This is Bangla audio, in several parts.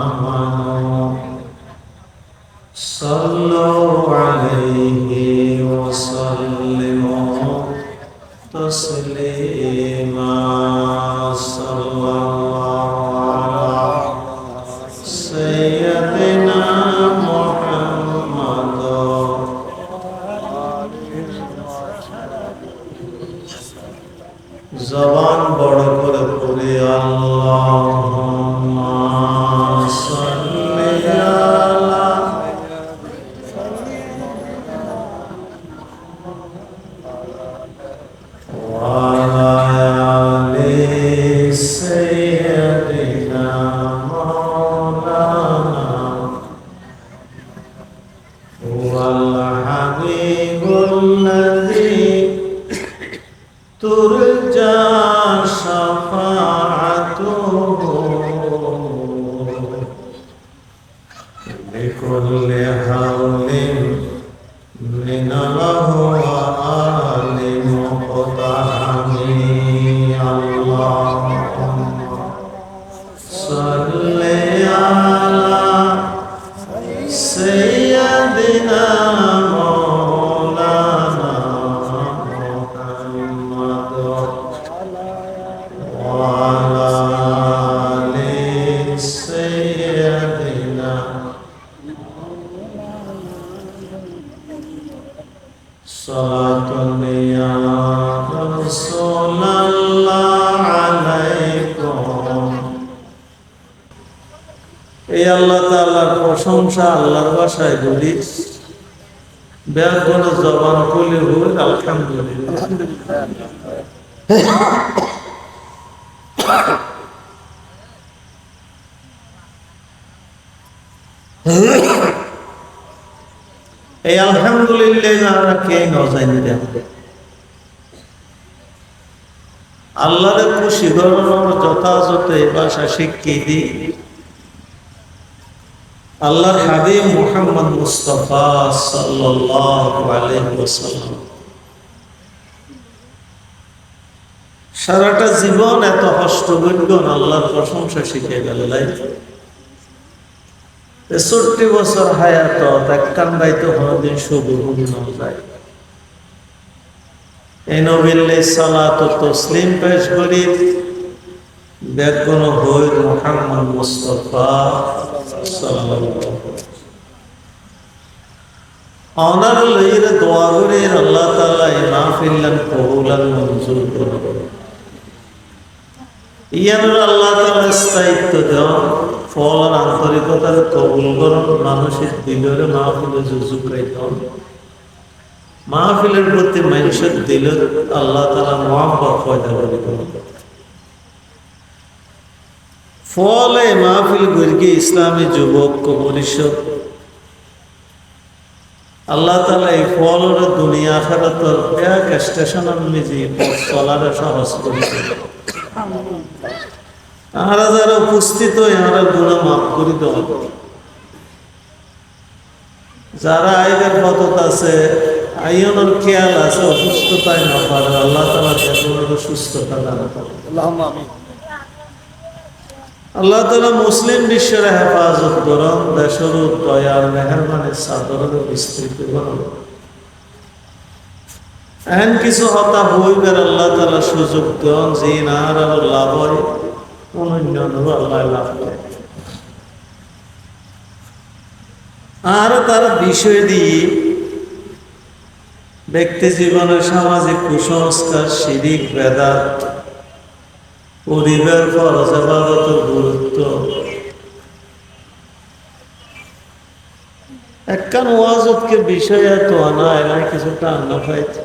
آمنوا صلوا عليه وسلموا تسليما صلى الله على سيدنا محمد জবান বড় করে পড়ে আল্লাহুম্মা সাল্লি আলা ওয়া আলা আলি সাইয়্যিদিনা মাওলানা ওয়াল হাবিবুল্লাযী তুরজা শাফাআতুহু লিকুল্লি হাওলিন মিনাল্লাহি ওয়া আলি মুqtaহামি আল্লাহুম্মা সাল্লি আলা সাইয়্যিদিনা এই আল্লাহ তাআলার প্রশংসা আল্লাহর ভাষায় বলি ব্যাকরণ জবান খুলে বলি আলহামদুলিল্লাহ। এই আলহামদুলিল্লাহ আমরা কে নজাইনি দেখো আল্লাহর খুশি করানোর যথাযথ এই ভাষা শিখিয়ে দিই আল্লাহর হাবিব মুহাম্মদ মুস্তাফা সাল্লাল্লাহু আলাইহি ওয়াসাল্লাম সারাটা জীবন এত কষ্টযোগ্য আল্লাহর প্রশংসা শিখে গেলেন ৬৩ বছর হায়াত একখান বাইতে কোনদিন শুরু না যায় এই নবীর সালাত ও তাসলিম পেশ করি বেগুন হই মুহাম্মদ মুস্তাফা সাল্লাল্লাহু অনার লইরে দোয়া করে আল্লাহ তাআলা এই মাহফিলান কবুলান মঞ্জুর করুন ইয়ান আল্লাহ তাআলা স্থায়িত্ব দেন ফল আর আন্তরিকতার কবুল করুন মানুষের দিলের মাহফিলে জুজুকাই দেন মাহফিলের প্রতি মানুষের দিলের আল্লাহ তাআলা মহব্বত পয়দা করে দেন ফলে মাহফিল গর্গে ইসলামী যুবক পরিষদ আল্লাহ তাআলা এই ফলের দুনিয়া আখিরাতের এক স্টেশনের নিজে চলার সহজ করে আর যারা উপস্থিত আর গুনাহ মাফ করে দেওয়া যারা আইবের পথত আছে আইয়নের খেয়াল আছে অসুস্থতায় না পারে আল্লাহ তাআলা তাদের সুস্থতা দান করেন আল্লাহুম্মা আমিন আল্লাহ তাআলা মুসলিম বিশ্বের হেফাজত করুন দেশের দয়ার মেহেরবানির চাদরের বিস্তৃত করুন এমন কিছু হতা হইবার আল্লাহ তাআলা সুযোগ দেন যে নার লাভ হয় অনন্য আল্লাহ লাভ করে আর তার বিষয় দিয়ে ব্যক্তি জীবনের সামাজিক কুসংস্কার শিরিক বেদাত পরিবার ফরজ ইবাদতের গুরুত্ব একখান ওয়াজতকে বিষয় এত আনা এলাই কিছুটা আন্না পাইছে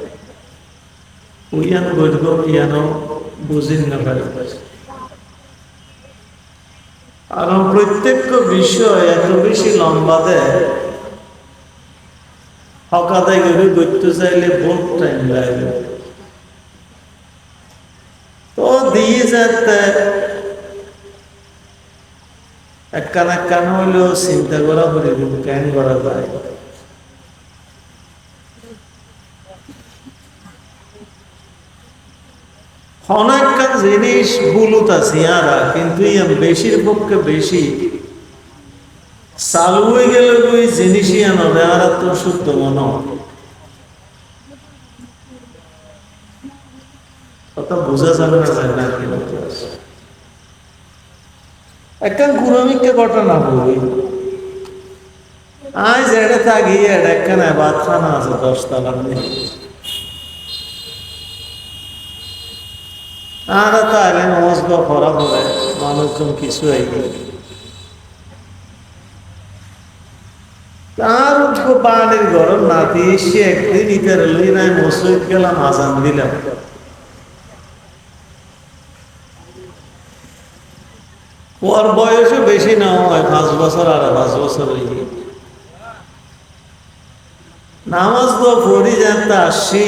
উইয়ান বৈধ ইয়ানো বুঝিন না পারে আর প্রত্যেক বিষয় এত বেশি লম্বা দেয় হকাদাই করে করতে চাইলে বহুত টাইম লাগবে তো দিয়ে যেতে একখান একখান হইলেও চিন্তা করা করে কেন করা যায় অনেক জিনিস বুলুত আছে ইয়ারা কিন্তু বেশির পক্ষে বেশি চালু হয়ে গেলে ওই জিনিসই আনবে আর তো শুদ্ধ মনে কথা বোঝা যাবে না যায় না কি বলতে আছে। একটা গুরমিককে ঘটনা বলি আজ এটা থাকি এটা একখানে বাদখানা আছে 10 তলার নিয়ে আর তাহলে নমস্ক করা বলে মানুষজন কিছু হয়ে গেলে তার পানির গরম নাতি সে একদিন ইতার লই নাই মসজিদ গেলাম আজান দিলাম ওর বয়সও বেশি না হয় 5 বছর আর 5 বছর হয়ে গেল নামাজ তো পড়ি জানতে আসছি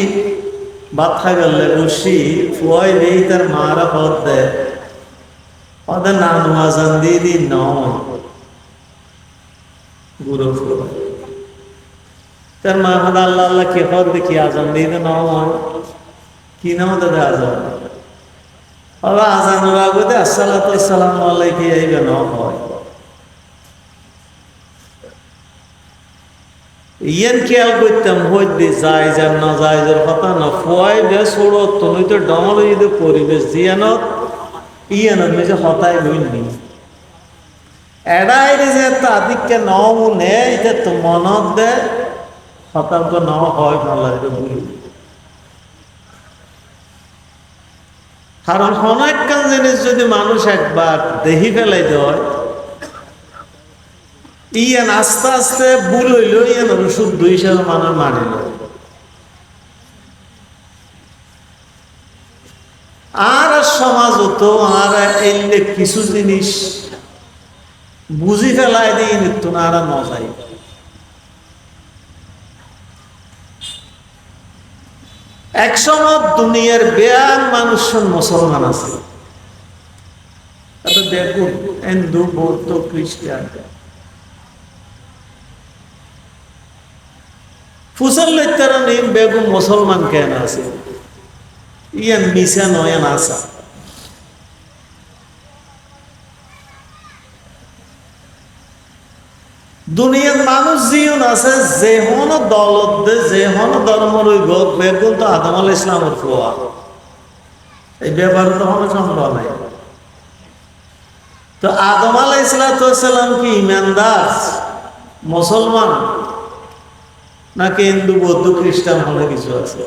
ভাত খাই গেলে বসি ফুয়াই নেই তার মারা পদ দেয় ওদের নানু আজান দিয়ে দিন নয় গুরু তার মা হাদা আল্লাহ আল্লাহ কে পদ দেখি আজান দিয়ে নয় কি নাম তাদের আজান বাবা আজানোর আগতে আসসালাতু আসসালামু আলাইকুম এইবে ন হয় ইয়ান খেয়াল করতাম হইতে যায় যার না যায় যার কথা না ফুয়াই বে ছোড়ো তুমি তো ডমল যদি পরিবেশ জিয়ানত ইয়ানত নিজে হতাই লইনি এড়াই যে তাদিককে নমু নে এটা তো মনত দে হতাঙ্ক ন হয় ভালো বলি কারণ অনেকখান জিনিস যদি মানুষ একবার দেহি ফেলাই দেয় ইয়ান আস্তে আস্তে ভুল হইল ইয়ান শুদ্ধ হিসাবে মানুষ মানিল আর সমাজ তো আর এলে কিছু জিনিস বুঝি ফেলাই দিয়ে নিত্য না আর নজাই একসময় দুনিয়ার বেয়ান মানুষ মুসলমান আছে দেখুন হিন্দু বৌদ্ধ খ্রিস্টান ফুসল তারা নিম বেগুন মুসলমান কেন আছে ইয়ান মিশা নয়ান আসা দুনিয়ার মানুষ জীবন আছে যে হন দলত যে হন ধর্ম বেগুন তো আদম আল ইসলামের ফোয়া এই ব্যাপার তো হন সম্ভব নাই তো আদম আল ইসলাম কি ইমানদার মুসলমান নাকি হিন্দু বৌদ্ধ খ্রিস্টান হলে কিছু আছে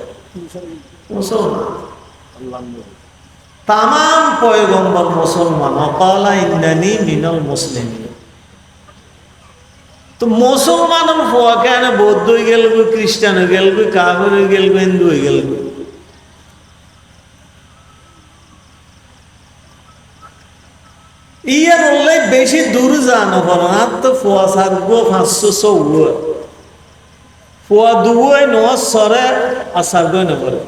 মুসলমান তামাম পয়গম্বর মুসলমান অকালা ইন্দানি মিনাল মুসলিম তো মুসলমানের ফোয়া কেন বৌদ্ধ হয়ে গেল খ্রিস্টান হয়ে গেল কাফের হয়ে গেল হিন্দু হয়ে গেল ইয়া বললে বেশি দূর জানো না তো ফোয়া সারবো 500 ফোয়া দুবই নোয়া সরে আর সারবই না করে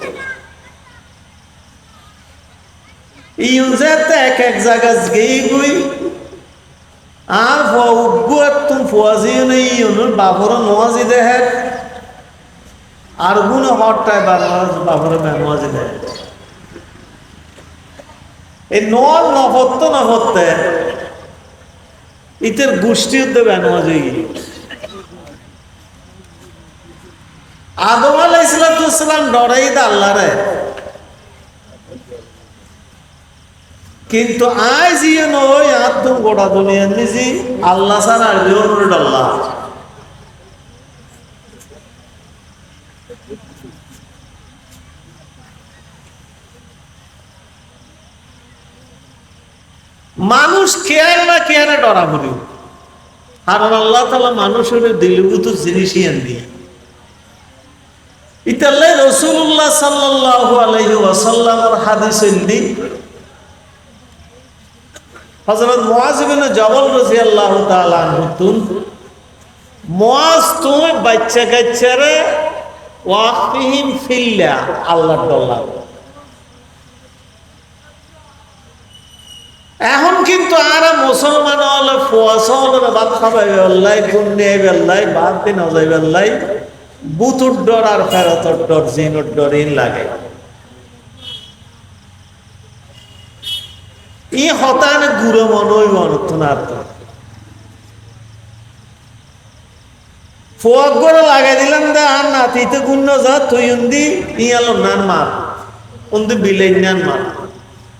ইউজাতে এক এক জায়গা গেই গুই আর তুমি ফোয়াজিও নেই বাবর নোয়াজি দেহে আর গুণ হরটায় বাবরে নোয়াজি দেহে এই নোয়ার নভত্তে ইতের গোষ্ঠী উদ্যোগ নোয়াজি আদম আলাইহিস সালাম ডরাই দা আল্লাহরে কিন্তু আজ ইয়ে নয় আদম গোটা দুনিয়া নিজি আল্লাহ ছাড়া আর লিওনুর আল্লাহ মানুষ কেয়ার না কেয়ারে ডরা বলি কারণ আল্লাহ তাআলা মানুষের দিলগুতো জিনিসই আনবি ইতাল্লাই রাসূলুল্লাহ সাল্লাল্লাহু আলাইহি ওয়াসাল্লামের হাদিস ইনদি হযরত মুআয ইবনে জাবাল রাদিয়াল্লাহু তাআলা আনহু মুআয তুমি বাচ্চা কাচ্চারে ওয়াক্তিহিম ফিল্লাহ আল্লাহর দল্লা এখন কিন্তু আর মুসলমান হলে ফোয়াসলের ভাত খাবাই বেল্লাই গুন্নে বেল্লাই ভাত দিন যাই বেল্লাই বুতুর ডর আর ফেরতর ডর জিনুর ডর ইন লাগে ই হতানে গুরু মনই মনতনার ফোয়াক করে লাগাই দিলাম দে আর নাতিতে গুণ্য যা তুই উন্দি ইয়ালো নান মার উন্দি বিলে নান মার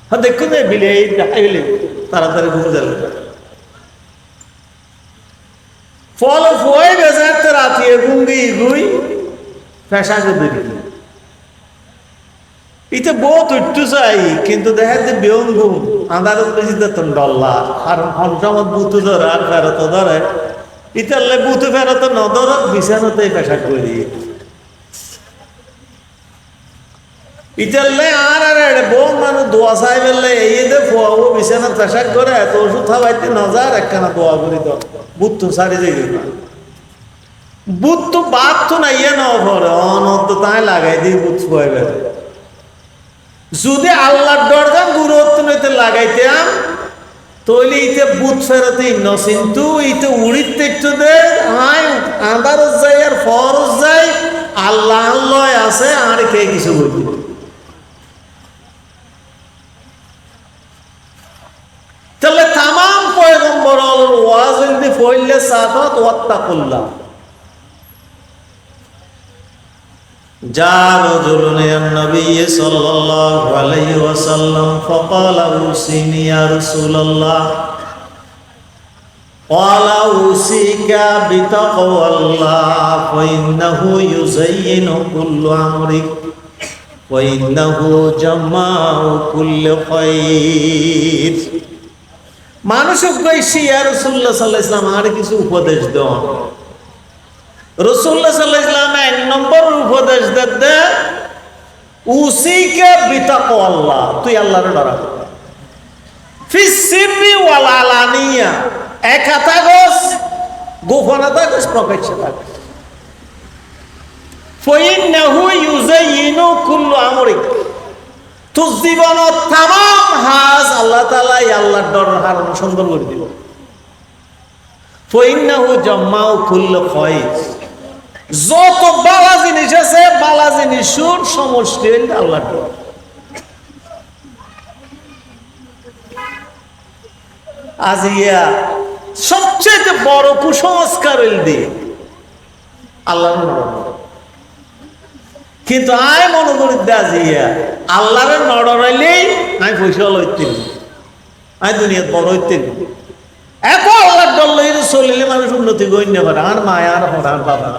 হ্যাঁ দেখুন বিলে দেখাইলে তাড়াতাড়ি ঘুম গেল ফল ফোয়াই বেজাতে রাতি গুঙ্গি গুই ফেসাকে দিবি ইতে বহুত উঠতে চাই কিন্তু দেখাতে বেউন ঘুম আন্দার বেশি দেখুন ডল্লা আর হনসমত বুতু ধরে আর ফেরত ধরে ইতালে বুতু ফেরত নদর বিছানাতে পেশাব করি ইতালে আর বউ মানুষ দোয়া চাই বেলে এই দে ফোয়াবো বিছানা পেশাব করে এত ওষুধ খাওয়াইতে নজার একখানা দোয়া করি তো বুত তো সারি যাই বুত তো বাদ তো না ইয়ে না পরে অনন্ত তাই লাগাই দিই বুত ফুয়াই বেলে যদি আল্লাহর দরজা গুরুত্ব নিতে লাগাইতাম তৈলি ইতে বুথ ফেরতে নসিন্তু ইতে উড়িতে একটু দে আয় আন্দার যাই আর ফরজ যাই আল্লাহ আল্লাহ আছে আর কে কিছু বলতে তাহলে তামাম পয়গম্বর ওয়াজ যদি ফইলে সাফাত ওয়াত্তাকুল্লাহ جاء رجل إلى النبي صلى الله عليه وسلم فقال أوصني يا رسول الله قال أوصيك بتقوى الله فإنه يزين كل أمرك وإنه جماع كل خير মানুষ কইছি ইয়া রাসূলুল্লাহ সাল্লাল্লাহু আলাইহি ওয়াসাল্লাম আর কিছু উপদেশ দাও রাসূলুল্লাহ সাল্লাল্লাহু আলাইহি ওয়াসাল্লাম এক নম্বর উপদেশ দেতে উসিকা বিতাকওয়াল্লাহ তুই আল্লাহর ডরা ফিস সিররি ওয়াল আলানিয়া একাতা গস গোপনতা গস প্রকাশ্যতা ফাইন্নাহু ইউযায়িনু কুল্লু আমরিক তুই জীবনত तमाम হাজ আল্লাহ তাআলা আল্লাহর ডর হারণ সুন্দর করে দিল ফাইন্নাহু জাম্মাউ কুল্লু খায়র যত বালা জিনিস আছে বালা জিনিসের সমষ্টি আল্লাহর ডর আজিয়া সবচেয়ে বড় কুসংস্কার দিয়ে আল্লাহর ডর কিন্তু আয় মনে করি আজিয়া আল্লাহর নড়র হইলেই আমি পয়সা লইতেন আমি দুনিয়াত বড় হইতেন এত আল্লাহর ডর লইলে চলিলে মানুষ উন্নতি গণ্য করে আর মায়ার হরার বাবা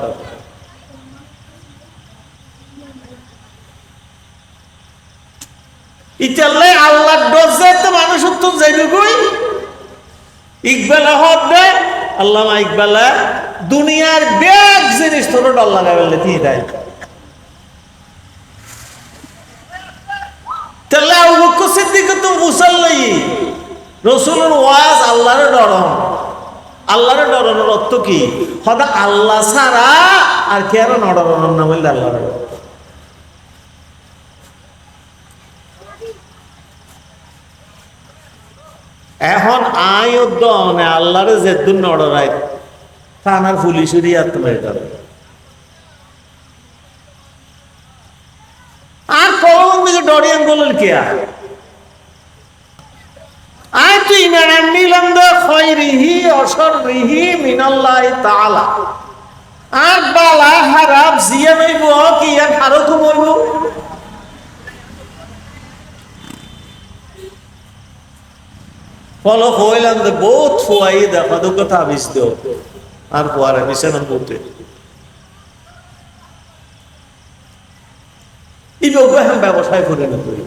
ইতালে আল্লাহর ডর যাতে মানুষ উত্তম যাইবে কই ইকবালা হবে আল্লামা ইকবালা দুনিয়ার ব্যাগ জিনিস তোর ডর লাগাই বললে তিনি তাই তাহলে আবু বকর সিদ্দিক তো মুসাল্লাই রাসূলের ওয়াজ আল্লাহর ডর আল্লাহর ডরানোর অর্থ কি সদা আল্লাহ ছাড়া আর কে আর নড়ানোর না বললে আল্লাহর ডর এখন আয়োদ্দনে আল্লাহরে যেদুন নড়াই থানার পুলিশেরই আত্মহত্যা আর কলম দিকে ডরিয়ান বলেন কে আর তুই ইমান নিলাম দে খয়রিহি অশররিহি মিনাল্লাহি তাআলা আর বালা খারাপ জিয়া নইব কি আর আরো কমইব ফলো হইলাম দে বহুত ফুয়াই দেখা তো কথা বিশ দেও আর ফুয়ারে বিছানা করতে এই ব্যবসায় করে না করি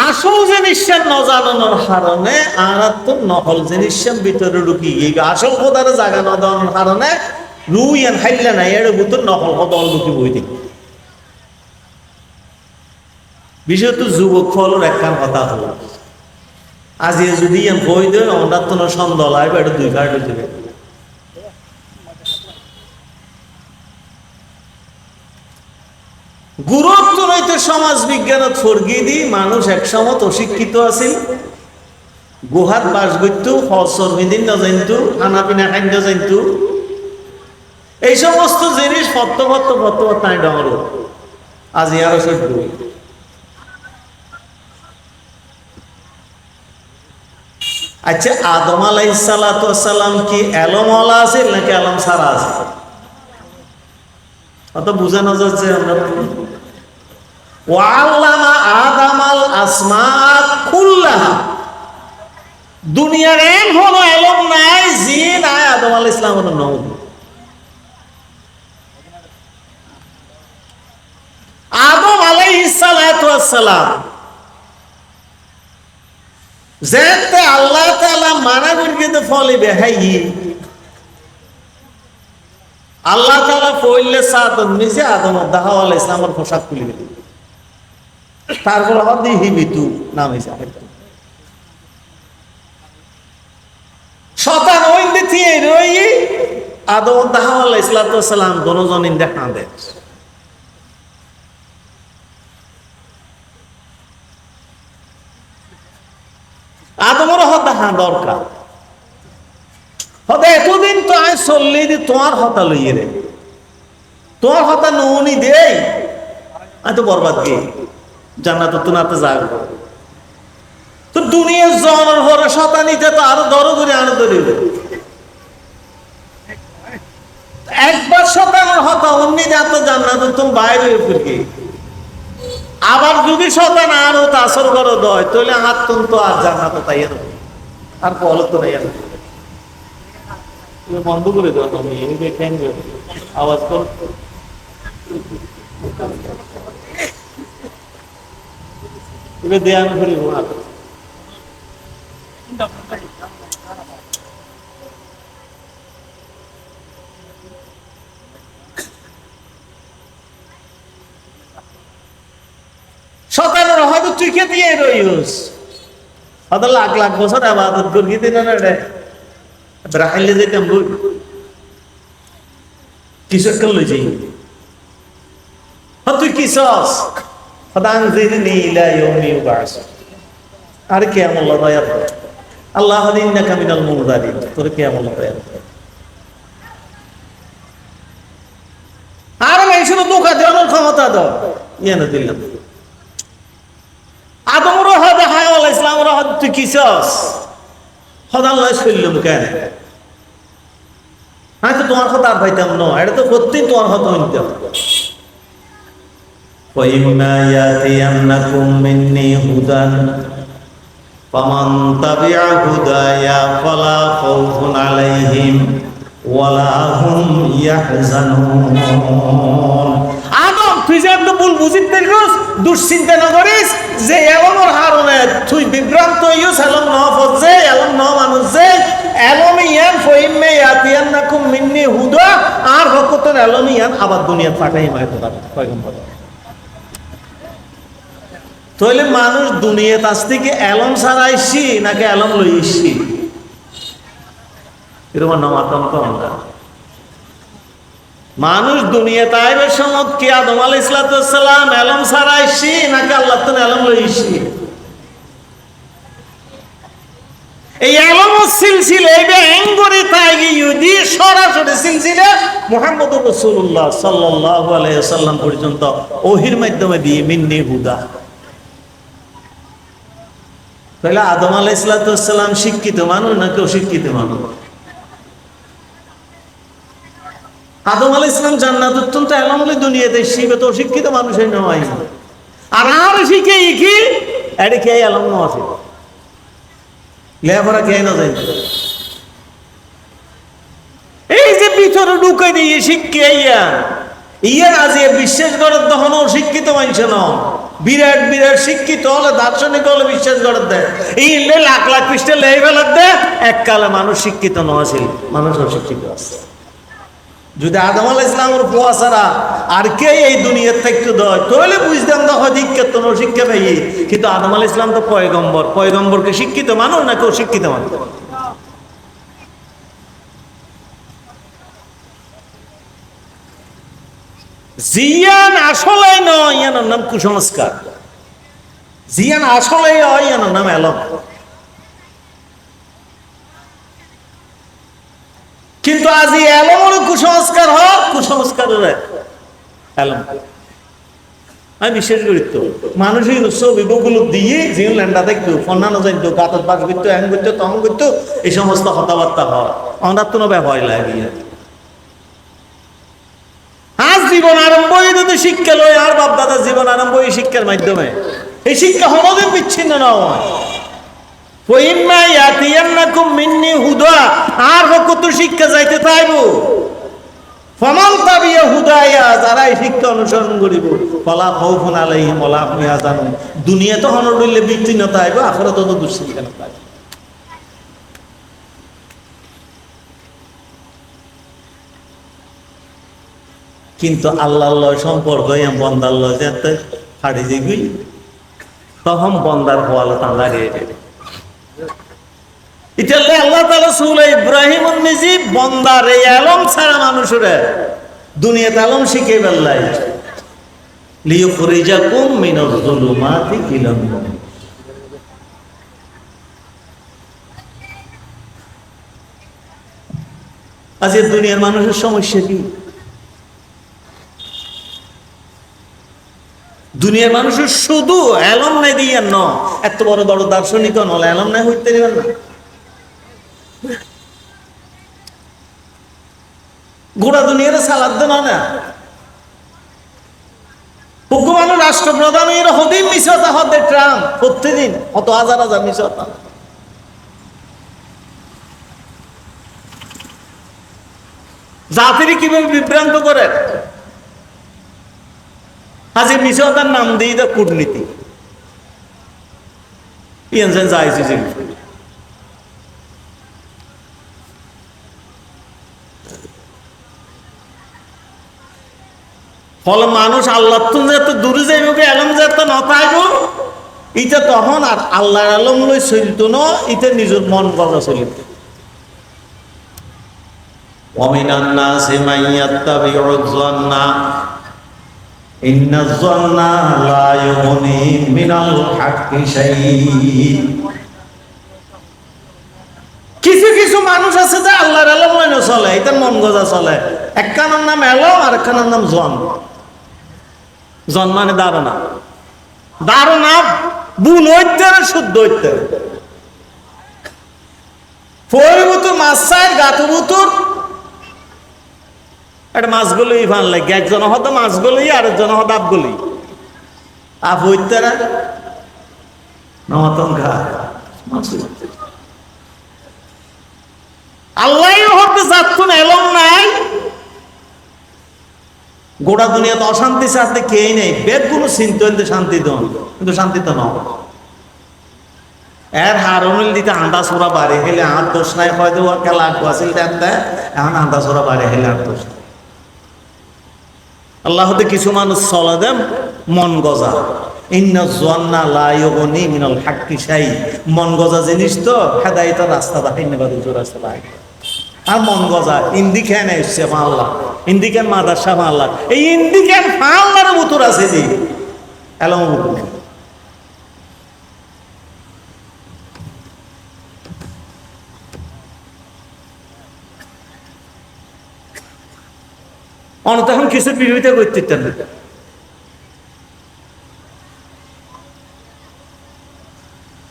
আসল জিনিসের নজানোর কারণে আর তো নকল জিনিসের ভিতরে ঢুকি গিয়ে আসল পদারে জায়গা না দেওয়ার কারণে রুই আর হাইলে নাই এর ভিতর নকল পদল ঢুকি বই দিই বিশেষত যুবক ফলের একখান কথা হলো আজ যদি বই দেয় ওনার তো সন্দেহ লাগবে এটা দুই কার্ড দেবে গুরুত্ব রইতে সমাজ বিজ্ঞানত ফরগি দি মানুষ একসময় অশিক্ষিত আছে গুহাত বাস করতো ফসর মিদিন না জানতো খানা পিনা খাদ্য জানতো এই সমস্ত জিনিস ফত্ত তাই ডর আজ আরো সহ্য আচ্ছা, আদম আলাইহিস সালাতু ওয়াস সালাম কি এলমওয়ালা আছে নাকি এলম ছাড়া আছে? অত বোঝানো যাচ্ছে আমরা। ওয়াল্লামা আদামাল আসমাআ কুল্লাহা, দুনিয়ার এম হলো এলম নাই জি নাই আদম আলাইহিস সালামের নাম। আদম আলাইহিস সালাতু ওয়াস সালাম যেতে আল্লাহ তাআলা মানা করিতে ফলিবে হাই, আল্লাহ তাআলা কইলে সাদম নিজে আদম দাওয়া আলাইহিস সালামের পোশাক খুলে দিল, তারপর হদি হিবিতু নাম হইছে। শতান ওইন্দে থিয়ে রই আদম দাওয়া আলাইহিস সালাম দনজন ইন্দে কাঁদে। আদমের হতা হা দরকার হতে এতদিন তো আয় চললি দি তোমার হতা লইয়ে রে, তোমার হতা নৌনি দেই আমি তো বরবাদ গিয়ে জান্নাত তো নাতে যাগ তো দুনিয়ার জনের ভরে শতানিতে তো আরো দর করে আরো ধরিবে। একবার শতানের হতা অন্য যাত জান্নাত তুমি বাইরে ফিরকে, আবার যদি শতান আরো তাসর করো দয় তাহলে হাত তো আর জান্নাত তাই আর ফল তো নাই। বন্ধ করে দেওয়া তুমি দেখেন আওয়াজ কর। দেয়া আমি করি শতানের হয়তো তুই কে দিয়ে রইস হয়তো লাখ লাখ বছর আবাদত করি দিন না রে রাখাইলে যেতাম বই কিছু একটা লই যাই তুই কি সস হদাং জিরনি ইলা ইয়াউমি ইউবাস আর কিয়ামত দয়া আল্লাহ ইন্নাকা মিনাল মুনজারিন, তোর কিয়ামত দয়া আর এই শুধু ধোঁকা দেওয়ার ক্ষমতা দাও ইয়ে না দিলাম। আদমর হদ হায় আলাইহিস সালামের হদ তুই কি সস হদান লয় শুনলাম কেন আমি তো তোমার কথা আর পাইতাম না, এটা তো সত্যি তোমার কথা হইতাম। وَإِمَّا يَأْتِيَنَّكُم مِّنِّي هُدًى فَمَن تَبِعَ هُدَايَ فَلَا خَوْفٌ عَلَيْهِمْ وَلَا هُمْ يَحْزَنُونَ। আদম তুই যে একদম ভুল বুঝিতে পারিস, দুশ্চিন্তা না করিস যে এলমের হারনে তুই বিভ্রান্ত হইস, এলম ন ফজে এলম ন মানুষ যে এলম ইয়ান ফইম্মে ইয়াতিয়ান্নাকুম মিন্নি হুদা আর হকতন এলম ইয়ান আবার দুনিয়া পাঠাই মায় তো পয়গম্বর। তাহলে মানুষ দুনিয়াত আজ থেকে এলম ছাড়াইছি নাকি এলম লইছি এরকম নামাতম তো আমরা মানুষ দুনিয়াতে আইবের সময় কি আদম আলাইহিস সালাম এলম ছাড়াইছি নাকি আল্লাহ তো এলম লইছি? এই এলম সিলসিলা এইবে এঙ্গরে তাইগি ইউদি সরাসরি সিলসিলা মুহাম্মদুর রাসূলুল্লাহ সাল্লাল্লাহু আলাইহি ওয়াসাল্লাম পর্যন্ত ওহির মাধ্যমে দিয়ে মিন্নি হুদা। তাহলে আদম আলাইহিস সালাম শিক্ষিত মানুষ নাকি অশিক্ষিত মানুষ? আদম আলাইহিস সালাম জান্নাত অত্যন্ত এলামলে দুনিয়াতে শিবে তো অশিক্ষিত মানুষের নয়। আর শিখে কি এটা কে এলাম না আছে লেখাপড়া কে না যায় এই যে ভিতরে ঢুকে দিয়ে শিক্ষে ইয়ার আজ বিশ্বাস করার তখন অশিক্ষিত মানুষ ন বিরাট বিরাট শিক্ষিত হলে দার্শনিক হলে বিশ্বাস করার দেয় এই লাখ লাখ পৃষ্ঠে লেই ফেলার দেয় এককালে মানুষ শিক্ষিত নছিল, মানুষ অশিক্ষিত আছে। যদি আদম আলাইহিস সালামের পোয়া ছাড়া আর কে এই দুনিয়ার থেকে দয় তাহলে বুঝতাম না হয় শিক্ষিত ন শিক্ষা পাই, কিন্তু আদম আলাইহিস সালাম তো পয়গম্বর, পয়গম্বরকে শিক্ষিত মানুষ নাকি অশিক্ষিত মানুষ? জিয়ান আসলে নয় ইয়ানোর নাম কুসংস্কার, জিয়ান আসলে হয় ইয়ানোর নাম এলম। কিন্তু আজ এলমের কুসংস্কার হয়, কুসংস্কারের এলম। আমি বিশ্বাস করি তো মানুষের ছবি বগুলো দিয়ে জিংল্যান্ডা দেখতো ফন্নানো জানতো গাতত বাস করতো হ্যাং করতো তখন করতো এই সমস্ত কথাবার্তা হয় আমার তো ভয় লাগিয়ে আজ জীবন আরম্ভই যদি শিক্ষা লয় আর বাপদাদার জীবন আরম্ভ এই শিক্ষার মাধ্যমে এই শিক্ষা হলদিন বিচ্ছিন্ন না হয় আর কত শিক্ষা যাইতে থাকব ফমান তাবিয়া হুদায়া যারা এই শিক্ষা অনুসরণ করিব ফলা খাউফুন আলাইহিম ওয়া লা হুম ইয়াহজানুন দুনিয়া তো হনরইলে বিচ্ছিন্নতা আইব আখিরাতে তো দুশ্চিন্তা না কিন্তু আল্লাহর সম্পর্ক বন্দার লয় যেতে হাড়ি দিবি তখন বন্দার হওয়াল তাঁদা রে ইতালে আল্লাহ তাআলা সূরা ইব্রাহিম নিজে বন্দার এই আলম ছাড়া মানুষের দুনিয়াতে আলম শিখে বেল্লাই লিয়ুখরিজাকুম মিনাজ যুলুমাতি ইলান নূর আজ দুনিয়ার মানুষের সমস্যা কি দুনিয়ার মানুষের শুধু এলম নাই দিয়ে ন এত বড় বড় দার্শনিক নলে এলম নাই হইতে দিবেন না গোটা দুনিয়ার সালাদ দেন না হুকুমানো রাষ্ট্রপ্রধান এর হদিন মিশতা হতে ট্রাম্প প্রতিদিন কত হাজার হাজার মিশতা জাতির কিভাবে বিভ্রান্ত করে আজ এই মিশতার নাম দিয়ে দেয় কূটনীতি ফলে মানুষ আল্লাহ যেত দূরে যাইব আলম যেত না পাইব ইটা তখন আর আল্লাহর আলম লই চলিত ন ইটা নিজের মন গজা চলিত ওয়ামিনান নাসি মান ইয়াত্তাবিউ যন্না ইন্নাজ যন্না লা ইউগনি মিনাল হাক্কি শাই'আন কিছু কিছু মানুষ আছে যে আল্লাহর আলম লই না চলে এটা মন গজা চলে একখানার নাম আলম আর একখানার নাম জন জন মানে ধারণা ধারণা ভুল হইতে আর শুদ্ধ হইতে ফরিবুতুর মাছ চাই গাতুবুতুর একটা মাছগুলোই ভাল লাগে একজন হয়তো মাছগুলোই আর একজন হয়তো আপগুলোই আপ হইতে না নতন খা আল্লাহ হতে যাচ্ছেন এলম নাই গোটা দুনিয়াতে অশান্তি সাথে খেয়ে নেই বেদ কোনো চিন্তা শান্তি দন কিন্তু শান্তি তো নয় এর হারুনুল দিতে আন্দা সোরা বাড়ি হেলে আর দোষ নাই হয়তো খেলা আসিল এখন আন্দা সোরা বাড়ি হেলে আর দোষ নাই আল্লাহ হতে কিছু মানুষ চলে দেন মন গজা ইন্না যন্না লা ইউগনি মিনাল হাক্কি শাই মন গজা জিনিস তো হেদায়েতের রাস্তা দেখাই নেবা দুটো রাস্তা লাগে আর মন গজা ইন্দিখান এসছে আল্লাহ ইন্দিখান মাদারসা আল্লাহ এই ইন্দিখান আল্লাহর মতর আছে যে এলম অনত এখন কিছু বিরোধিতা করতে না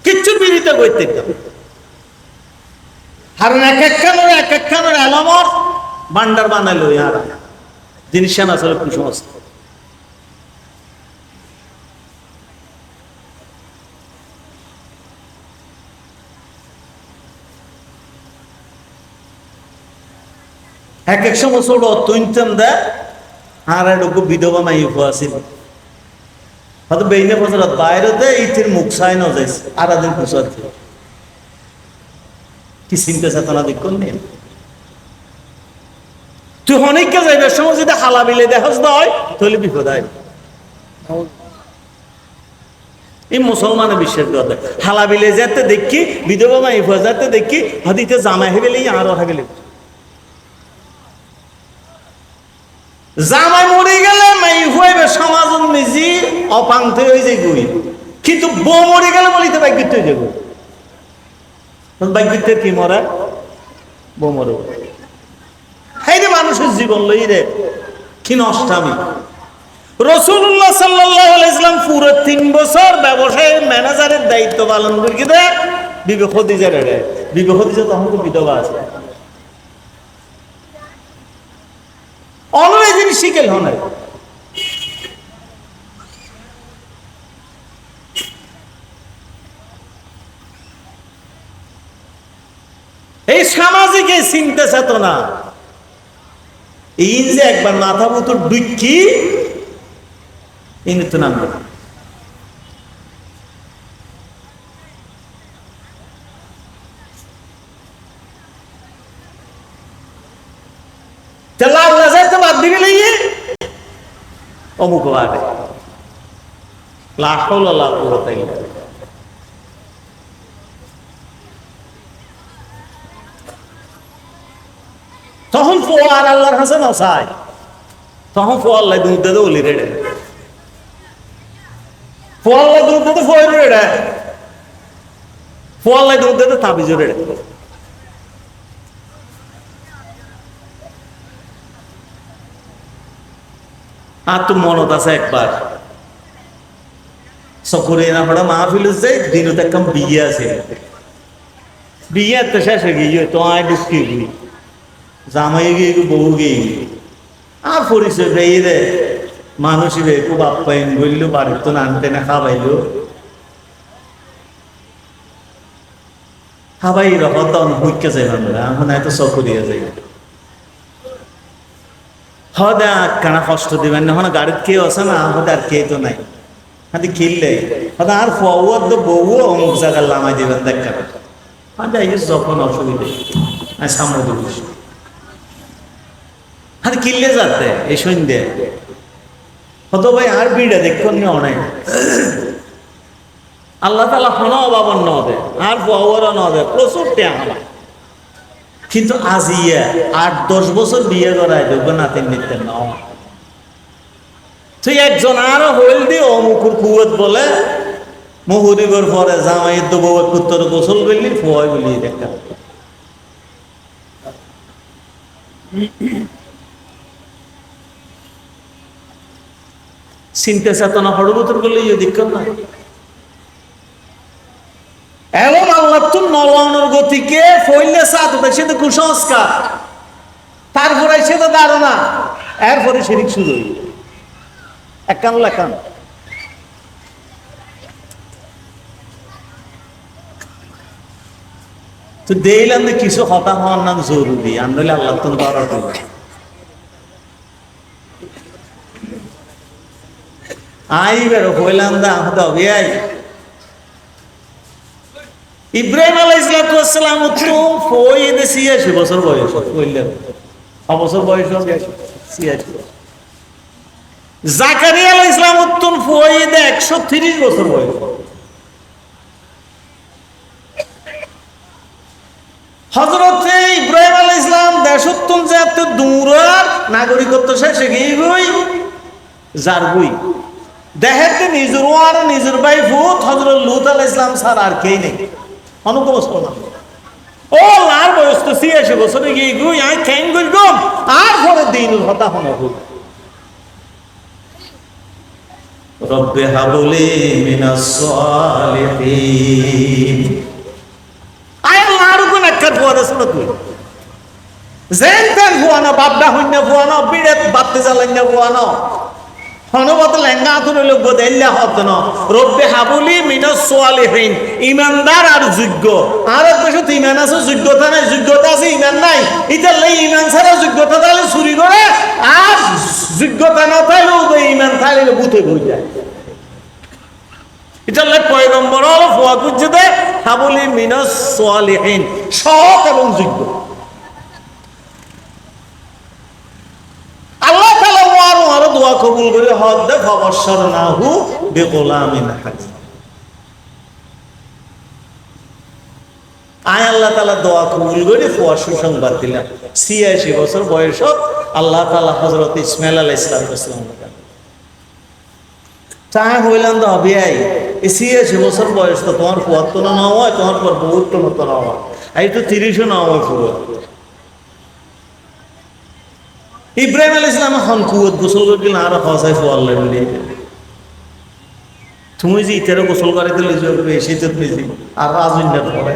কিচ্ছু বিরোধিতা করতে কারণ এক একখানোর এলামর ভান্ডার বানাইলো আর জিনিস আসলে কুসংস্কার এক এক সময় ছোট তুইনতাম দেয় আর একটু বিধবা মাই আসিল হয়তো বেইনে বছর বাইরেতে ইতির মুখ চাই ন যাইছে আর দিন পুষার কি চিন্তা চেতনা দেখুন তুই অনেককে যাইবার সময় যদি হালা বিলে দেখাস হয় তাহলে বিপদ হয় এই মুসলমানের বিশ্বাস করতে হালা বিলে যেতে দেখি বিধবা মাই যেতে দেখি হদিতে জামা হে গেলেই আরো হয়ে গেলে জামাই মরে গেলে মাই হইবে সমাজ নিজে অপাঙ্ক্ত হয়ে যায় গুই কিন্তু বউ মরে গেলে বলিতে বাইকৃত হয়ে যাবো বাইকৃতের কি মরা বউ মরে এই রে মানুষের জীবন লই রে কি নষ্টামি রাসূলুল্লাহ সাল্লাল্লাহু আলাইহি ওয়াসাল্লাম পুরো 3 বছর ব্যবসায়ের ম্যানেজারের দায়িত্ব পালন করে দেয় বিবি খদিজার রে। বিবি খদিজা তখন তো বিধবা আছে, অনেক জিনিস শিখেল হন। এই সামাজিক এই চিন্তা চেতনা এই যে একবার মাথা মতো ডুকি ইনি তো নাম বাদ দিবি লাগিয়ে অমুক আগে লাখ লাখ তাই। তখন ফোয়ার আল্লাহর হাসান চাই, তখন ফোয়াল্লাই দুধ দে ওলি রেড়ে, ফোয়াল্লাই দুধ দে ফোয়ার রেড়ে, ফোয়াল্লাই দুধ দে তাবিজ রেড়ে। আর তো মনত আছে একবার সকরে না পড়া মাহফিল যে দিনত একদম বিয়ে আছে, বিয়ে তো শেষে গিয়ে তো আয় ঢুকি গিয়ে জামাই গিয়ে বউ গিয়ে আর পরিচয় পেয়ে রে মানুষই রে খুব আপ্যায়ন বললো, বাড়ির তো আনতে না খাবাইলো, খাবাই রকম তো হুইকে যাই আমরা এখন এত সকরিয়া যাই হদা কানা কষ্ট দিবেন না হন গাড়ির কেউ আছে না হদা আর কে তো নাই হাতে কিনলে হদা আর ফওয়ার তো বউ অমুক জায়গার লামাই দিবেন দেখা হদা এই যখন অসুবিধে সামনে দিস আর কিনলে যাতে এই সন্ধ্যে হতো ভাই আর বিড়া দেখুন অনেক আল্লাহ তালা হনো অভাবন ন দে আর ফওয়ারও ন দে প্রচুর টেহা, কিন্তু আজিয়া 8-10 বছর বিয়ে করায় দেখবে নাতিন নিতেন না তুই একজন আরো হইল দি অমুকুর কুয়ত বলে মহুরিগর পরে জামাইয়ের তো বউ উত্তর গোসল করলি ফোয়াই বলি দেখা চিন্তা চেতনা হড়বতর করলে দিক্কত না। এবং আল্লাহ তো নলানোর গতিকে ফইলে সাথ সে তো কুসংস্কার, তারপরে সে তো ধারণা, এরপরে শিরিক শুরু একান লেখান। তো দেখলাম যে কিছু হতা হওয়ার নাম জরুরি, আনলে আল্লাহ তো ধরার আই বেরো হইলাম দা হবে আই ইব্রাহিম আলাইহিস সালাম তো ফয়দে 86 বছর বয়স কইলেন, অবছর বয়স 86। জাকারিয়া আলাইহিস সালাম তো ফয়দে 130 বছর বয়স। হযরত ইব্রাহিম আলাইহিস সালাম দেশত্তন যে এত দূরের নাগরিকত্ব শেষে গই জারবই দেহেতে নিজের আর নিজের ভাই ফুত হযরত লূত আলাইহিস সালাম স্যার আর কেই নেই অনুগমস্ত না। ও লার বয়স তো 86 বছরে গিয়ে গুই আই কেন গুই গম আর পরে দিন হতা হন গুই রব্বে হাবলি মিনাস সালিহিন আয় লার গুন একর পরে শুনো তুই জেনতেন ফুয়ানো বাপডা হইন্য ফুয়ানো বিড়ে বাপতে জ্বালাইন্য ফুয়ানো হনবত লেঙ্গা তুলে লোক দেল্লা হতন রব্বে হাবুলি মিনাস সালিহিন ইমানদার আর যোগ্য আর দেশে ইমান আছে যোগ্যতা নাই, যোগ্যতা আছে ইমান নাই, এটা লাই ইমান ছাড়া যোগ্যতা তাহলে চুরি করে আর যোগ্যতা না থাকলেও ইমান থাকলে বুথে বই যায়। এটা লাই পয়গম্বর হলো ফুয়া কুজ্জে দে হাবুলি মিনাস সালিহিন সৎ এবং যোগ্য। আল্লাহ তাআলা ওয়ারও দোয়া কবুল করে হদ দে ফাবাশশারনাহু বিগুলামিন হালিম। আয় আল্লাহ তাআলা দোয়া কবুল করে ফুয়া সুসংবাদ দিলেন 86 বছর বয়স আল্লাহ তাআলা হযরত ইসমাঈল আলাইহিস সালাম চায় হইলাম তো হবে আই 86 বছর বয়স তো তোমার ফুয়া তো না হয়, তোমার পর বহুত তো না হয়, এই তো 30 না হয় পুরো ইব্রাহিম আলাইহিস সালাম হন কুয়ত গোসল করিল আর হসাই ফোয়াল্লে বলি তুমি যে ইতারে গোসল করে দিলে জোর এসে তো পেয়েছি আর রাজুন্ডার পরে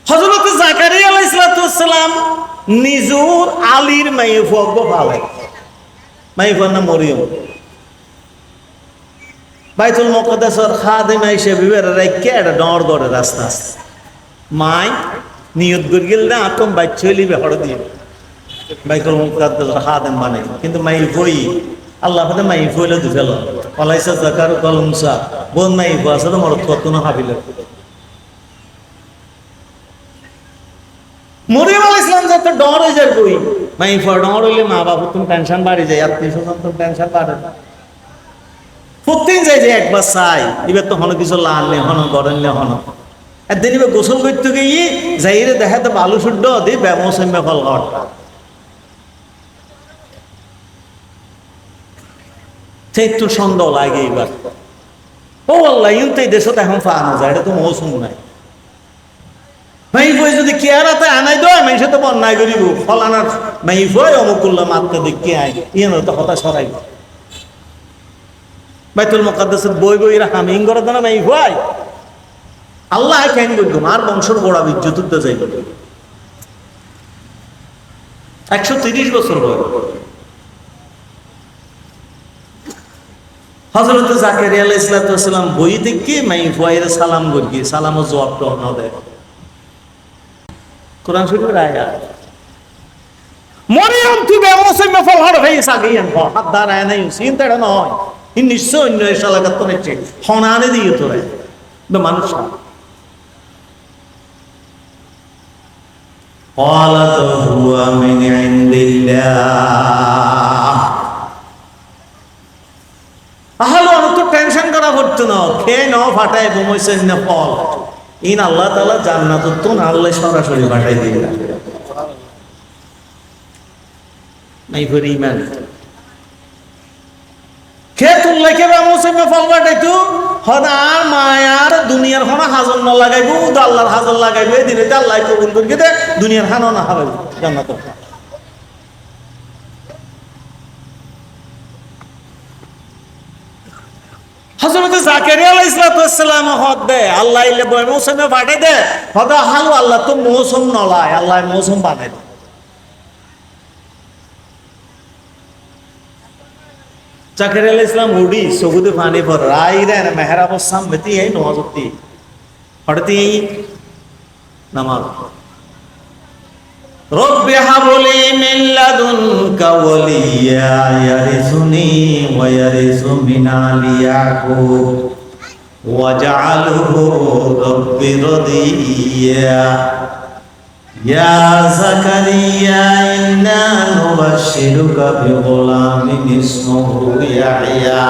হযরত জাকারিয়া আলাইহিস সালাম নিজুর আলীর মাইয়ে ফুয়াগো ভালে মাইয়ে ফুয়ার নাম মরিয়ম বাইতুল মুকদ্দাসের খাদেমা হিসেবে বের রাইকে এটা ডর গড়ে রাস্তা আছে মাই নিয়ত করে গেল না আতম বাচ্চা লিবে হড় দিয়ে বাইতুল মুকদ্দাসের খাদেম বানাই কিন্তু মাই ফুই আল্লাহ পাতে মাই ফুইলে দুফেল ওয়ালাইসা যাকার কলমসা বোন মাই ফুয়াছে তো মরত কত না হাবিল মরিয়ম আলাইহিস সালাম যত ডর হয়ে যায় কই মাই ফুয়া ডর হইলে মা বাবা তুমি টেনশন বাড়ি যায় আত্মীয় স্বজন তো টেনশন বাড়ে প্রত্যেক যায় যে একবার চাই এবার তো হন কিছু লাললে হন গরমলে হন একদিন এবার গোসল করতে গিয়ে যাইরে দেখাতে বালু শুদ্ধ দি ব্যবসায় ফল ঘট সেই তো সন্দেহ লাগে এবার ও আল্লাহ ইউন তো এই দেশে এখন পাওয়া যায় এটা তো মৌসুম নাই মাই বই যদি কেয়ারাতে আনাই দেয় মানুষে তো বন্যায় করিব ফল আনার মাই বই অমুক করলাম আত্মা দেখি আয় ইয়ে তো হতাশ সরাই বাইতুল মুকদ্দাসের বই বইরা হামিং করে না মাই ভাই আল্লাহ কেন বলতো আর বংশের গোড়া ইজ্জত উঠতে যাইব 130 বছর বয়স হযরত জাকারিয়া আলাইহিস সালাম বই দেখে মাই ভাইরে সালাম করি সালামও জবাব তো না দেয় কোরআন শরীফের আয়াত মরিয়ম তুই ব্যবসায় ফল হড় হয়ে সাগিয়েন হাত দাঁড়ায় নাই চিন্তাটা নয় নিশ্চয় অন্য এলাকার তো নেছে হনানে দিয়ে তোরে মানুষ টেনশন করা করতো না খেয়ে ন ফাটায় বোমাইছেন না ফল ইন আল্লাহ তাআলা জান্নাত তো না আল্লাহ সরাসরি পাঠাই দিয়ে নাই করে ইমান খেতুল লেখে বা মুসিমে ফল বাটাইতো হনা আর মায়ার দুনিয়ার হনা হাজর না লাগাইবো আল্লাহর হাজর লাগাইবো এই দিনে আল্লাহ কবুল করে দে দুনিয়ার খানো না হবে জান্নাত হযরত জাকারিয়া আলাইহিস সালাম হদ দে আল্লাহ ইলে বই মুসিমে বাটাই দে হদা হালু আল্লাহ তো মৌসুম নলায় আল্লাহ মৌসুম বানাই দে জাকারিয়া আলাইহিস সালাম উড়ি সগুদে পানি পর রাই রে মেহরাব সামতি এই নওয়াজতি পড়তি নামাজ রব্বি হাবলি মিন লাদুনকা ওয়ালিয়া ইয়ারিসুনি ওয়া ইয়ারিসু মিন আলি ইয়াকুব ওয়াজআলহু রব্বি রাদিয়া ইয়া জাকারিয়া ইন্না নুবাশশিরুকা বিগুলামিন ইসমুহু ইয়াহইয়া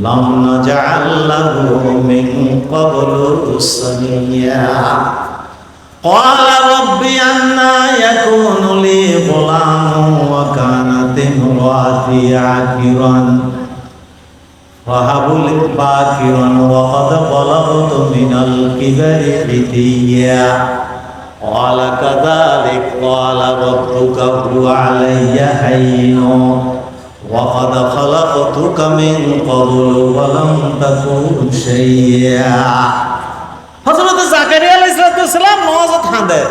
লাম নাজআল লাহু মিন ক্বাবলু সামিয়্যা قال رب أنى يكون لي غلام وكانت امرأتي عاقرا وهب لي باكرا وقد بلغت من الكبر عتيا قال كذلك قال ربك هو علي هين وقد خلقتك من قبل ولم تكن شيئا হযরত জাকারিয়া আলাইহিস সালাম নামাজত হাঁদে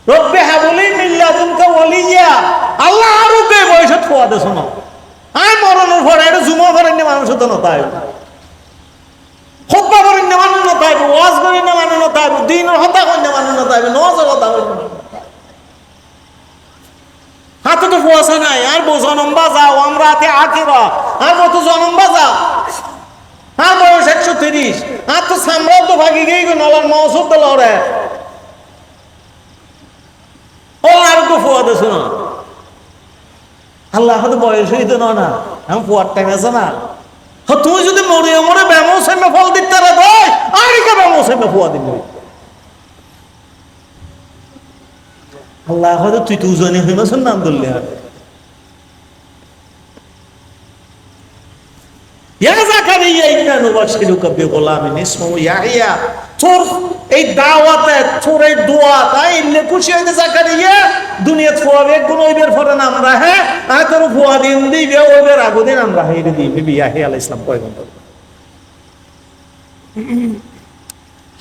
রব্বি হাবলি মিন লাদুনকা ওয়ালিয়া আল্লাহ আরো বে বয়সত খোয়া দে শোনো আই মরনের পরে এটা জুমা করেন না মানুষ তো নতাই খুতবা করেন না মানুষ নতাই ওয়াজ করেন না মানুষ নতাই দিনের হতা করেন না মানুষ নতাই নামাজের কথা করেন না হাতে তো কুয়াশা নাই আর বো জনম বাজাও আমরা হাতে আকিরা আর কত জনম বাজা আর বয়স 130 আর তো সাম্রাজ্য ভাগি গিয়ে নলার মৌসুদ লড়ে ও আর কো ফুয়া দে শোনো আল্লাহ তো বয়স হইতো না আমি ফুয়ার টাইম আছে না তুই যদি মরিয়ে মরে ব্যবসায় ফল দিতে রে দই আর কে ব্যবসায় ফুয়া দিবি আল্লাহ হয়তো তুই দুজনে হইমাছেন নাম ধরলে আর ইয়া জাকারিয়া জাকারিয়া ইন্না নুবাশশিরুকা বিগুলামিন ইসমুহু ইয়াহইয়া। তোর এই দাওয়াতে, তোর এই দোয়া, তাই ইল্লে খুশি হইতে জাকারিয়া দুনিয়াত ফুয়াবে গুণ হইবের পরে না আমরা হ্যাঁ আর তোর ফুয়া দিন দিবে ওইবের আগুদিন আমরা হাইরে দিই ইয়াহইয়া আলাইহিস সালাম পয়গম্বর।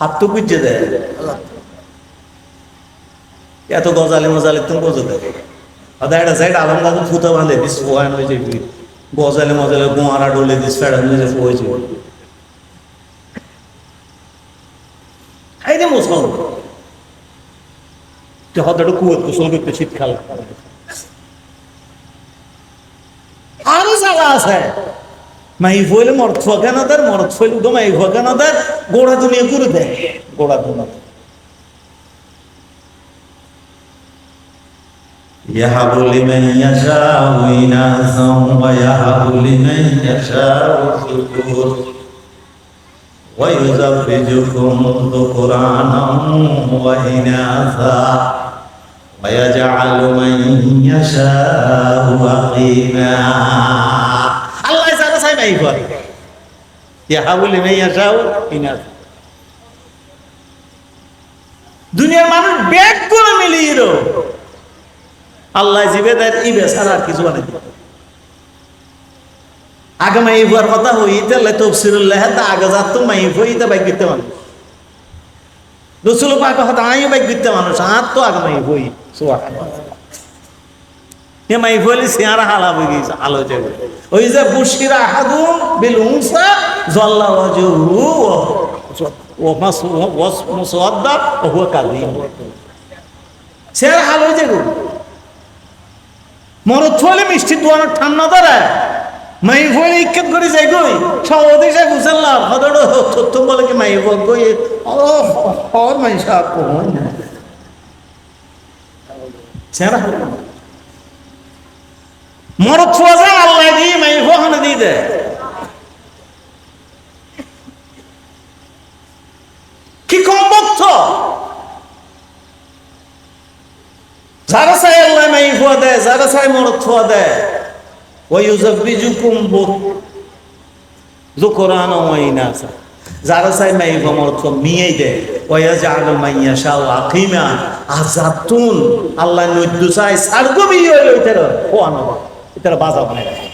হাত তো বুঝে দেয় এত গজালে মজালে তুমি বোঝো দেয় আদা এটা সাইড আলম গাছ ফুটো বাঁধে দিস ওয়ান হয়ে যাবি গজালে মজালে গোয়ারা ডলে দিস ফেড়ান হয়ে যাবে হয়ে যাবে এই যে মুসলমান হয়তো একটু কুয়োর গোসল করতে শীতকাল আরো জ্বালা আছে মাই ফইলে মরত ফগানাদের মরত ফইলে উদো মাই ফগানাদের গোড়া দুনিয়া করে দেয় গোড়া দুনিয়া يهب لمن يشاء إناثا ويهب لمن يشاء الذكور ويزوجكم ذكرانا وإناثا ويجعل من يشاء عقيما الله يسعدك ساي ما يفعل يهب لمن يشاء إناثا দুনিয়ার মানুষ ব্যাগ করে মিলিয়ে রো আল্লাহ জিবে দেয় ইবে ছাড়া আর কিছু বানাই আগে মাই বুয়ার কথা হইতে লে তফসিরুল্লাহ তা আগে যাত মাই হইতে বাইক দিতে মানুষ রাসূল পাক কথা আইও বাইক দিতে মানুষ আর তো আগে মাই হই সুবহানাল্লাহ এ মাই হইলে সিয়ারা হালা হয়ে গেছে আলো যাবে ওই যে বুশিরা আহাদুম বিল উনসা জাল্লা ওয়াজহু ওয়া মুসাদ্দা ওয়া হুয়া কাযীম সিয়ারা হালা হয়ে যাবে মরত ফলে মিষ্টি দোয়ানো ঠান্ডা ধরে মাই ফলে ইজ্জত করে যাই গই সৌদি যাই বুঝলাম হদড় তথ্য বলে কি মাই বল গই ও আর মাই সাপ কোন না সেরা মরত ফোজা আল্লাহ দি মাই ফহন দি দে কি কম বক্ত যারা চাই আল্লাহ মাই ফুয়া দেয় যারা চাই মরত ফুয়া দেয় ওই ইউজাবিজুকুম যুকরানা ওয়া ইনাসা যারা চাই মাই ফুয়া মরত ফুয়া মিয়াই দেয় ওয়া ইয়াজআলু মান ইয়াশাউ আকিমা আযাতুন আল্লাহ নদ্দু চাই সারগো বিয়ে হইলো এটার ফুয়ানো এটার বাজা বানায় রাখে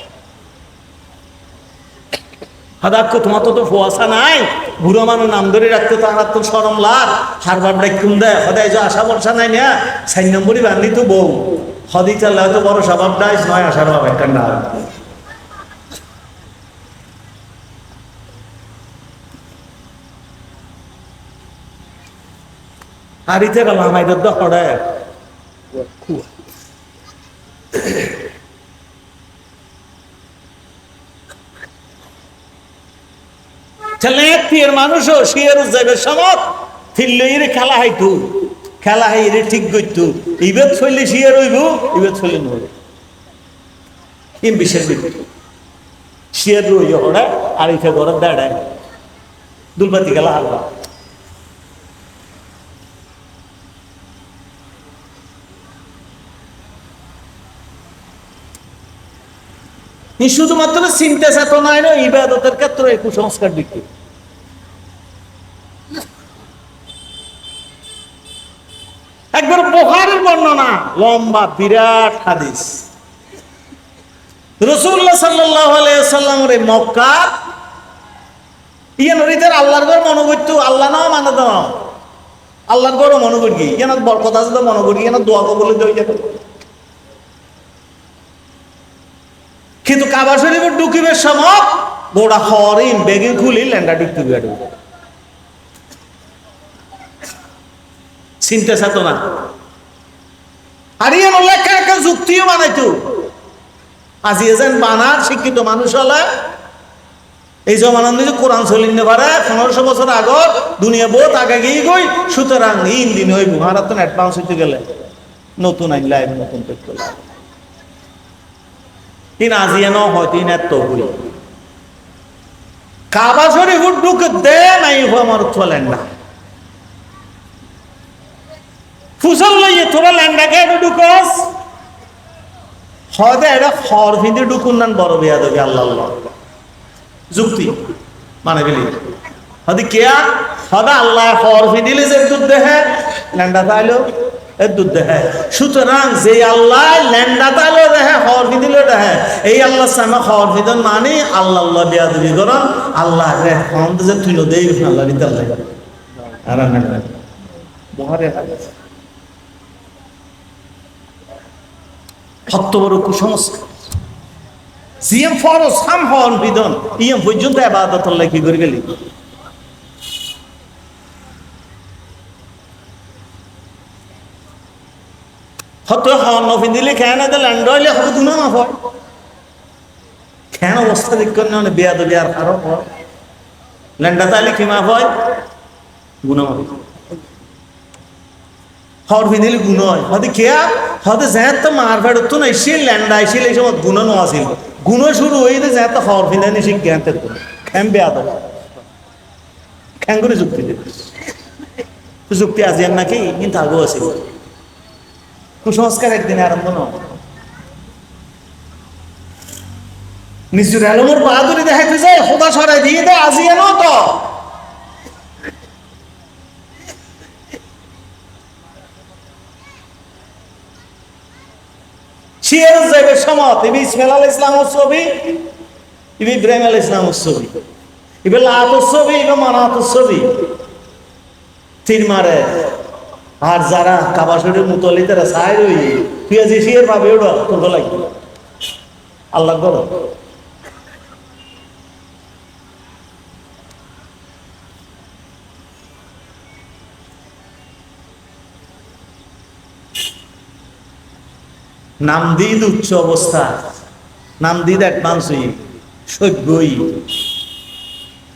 হাদাক্ষ তোমার তো ফোয়াশা নাই বুড়ো মানুষ নাম ধরে রাখতে তো আর তো সরম লাগ হারবার ডাকুম দেয় সদায় যে আশা ভরসা নাই না 4 নম্বরই বান্ধি তো বউ হদি চাল হয়তো বড় স্বভাব ডাইস নয় আশার ভাব একটা না হারিতে গেলাম আইদের দখড়ে চলে পিয়ের মানুষও শিয়ের যাইবের সমত ফিরলে খেলা হাইতু খেলা হাইরে ঠিক করতু ইবেদ ছইলে শিয়ের হইব ইবেদ ছইলে নইব ইম বিশেষ শিয়ের রইল ওরা আর ইথে ঘর দাঁড়ায় দুলবাতি খেলা হালবা শুধুমাত্র চিন্তা চেতনায় নয় ইবাদতের ক্ষেত্রে কুসংস্কার দিকে একবার বুখারীর বর্ণনা লম্বা বিরাট হাদিস রাসূলুল্লাহ সাল্লাল্লাহু আলাইহি ওয়াসাল্লামের মক্কা ইয়ান রিতার আল্লাহর ঘর মনে করতো আল্লাহ না মানে দাও আল্লাহর ঘর মনে করি ইয়ান বরকত আছে তো মনে করি ইয়ান দোয়া কবুল দেই যাবে কিন্তু কাবা শরীফের ঢুকিবের সময় গোড়া হরিণ বেগে খুলি ল্যান্ডা ঢুকতে চিন্তা চেতনা আর ইয়ে বললে একটা যুক্তিও বানাইতো আজি এজন বানার শিক্ষিত মানুষ হলে এই জমানার নিজে কোরআন চলিনে পারে 1500 বছর আগত দুনিয়া বহুত আগে গিয়ে গই সুতরাং ইন দিন হইব ভারত অ্যাডভান্স হইতে গেলে নতুন আইন লাইভ নতুন পেট্রোল তিন আজিয়ে ন হয় তিন এত হই কাবা শরীফ ঢুক দে নাই আমার চলেন না ফুসল লইয়ে তোরা ল্যান্ডাকে ঢুকস হয়তো এটা হর ফিন্দে ঢুকুন না বড় বিয়া দেবে আল্লাহ আল্লাহ যুক্তি মানে গেলি হদি কেয়া হদা আল্লাহ হরফি দিলে যে দুধ দেহে ল্যান্ডা তাইলো এর দুধ দেহে সুতরাং যে আল্লাহ ল্যান্ডা তাইলো দেহে হরফি দিল দেহে এই আল্লাহ সামা হরফি দেন মানে আল্লাহ আল্লাহ বিয়াদবি করেন আল্লাহ রে হন যে তুইলো দেই আল্লাহ দিতে আল্লাহ আর না মহারে কত বড় কুসংস্কার জিএম ফরজ হাম হন বিদন ইএম পর্যন্ত ইবাদত আল্লাহ কি করে গেলি হত হন নফিন দিলে কেন দে ল্যান্ড হইলে হবে গুনাহ মাফ হয় কেন অবস্থা দেখছেন না বেয়াদবি আর খারাপ হয় ল্যান্ডা তাইলে কি মাফ হয় গুনাহ মাফ হর ভিদিলে গুণ হয় হতে কেয়া হতে যেত তো মার ফেরত তো না এসে ল্যান্ড আইসিল এই সময় গুণ নো আসিল গুণ শুরু হইতে যেত হর ভিদানি শিখ জ্ঞানতে খ্যাম বেয়াদ খ্যাং করে যুক্তি দে যুক্তি আজিয়ান নাকি কিন্তু আগেও আসিল কুসংস্কার একদিনে আরম্ভ নয় নিজের আলমর বাহাদুরি দেখাইতে যায় খোদা সরাই দিয়ে দেয় আজিয়ানও তো শিয়ার যাইবে সমত ইবি ইসমাইল আলাইহিস সালামের ছবি ইবি ইব্রাহিম আলাইহিস সালামের ছবি ইবি লাতের ছবি ইবি মানাতের ছবি তীর মারে আর যারা কাবা শরীফের মুতল্লিদেরা চাই রই পিয়াজি শিয়ার পাবে ওটা তোর লাগবে আল্লাহ করো নামদিদ উচ্চ অবস্থা নামদিদ অ্যাডভান্স হই সভ্যই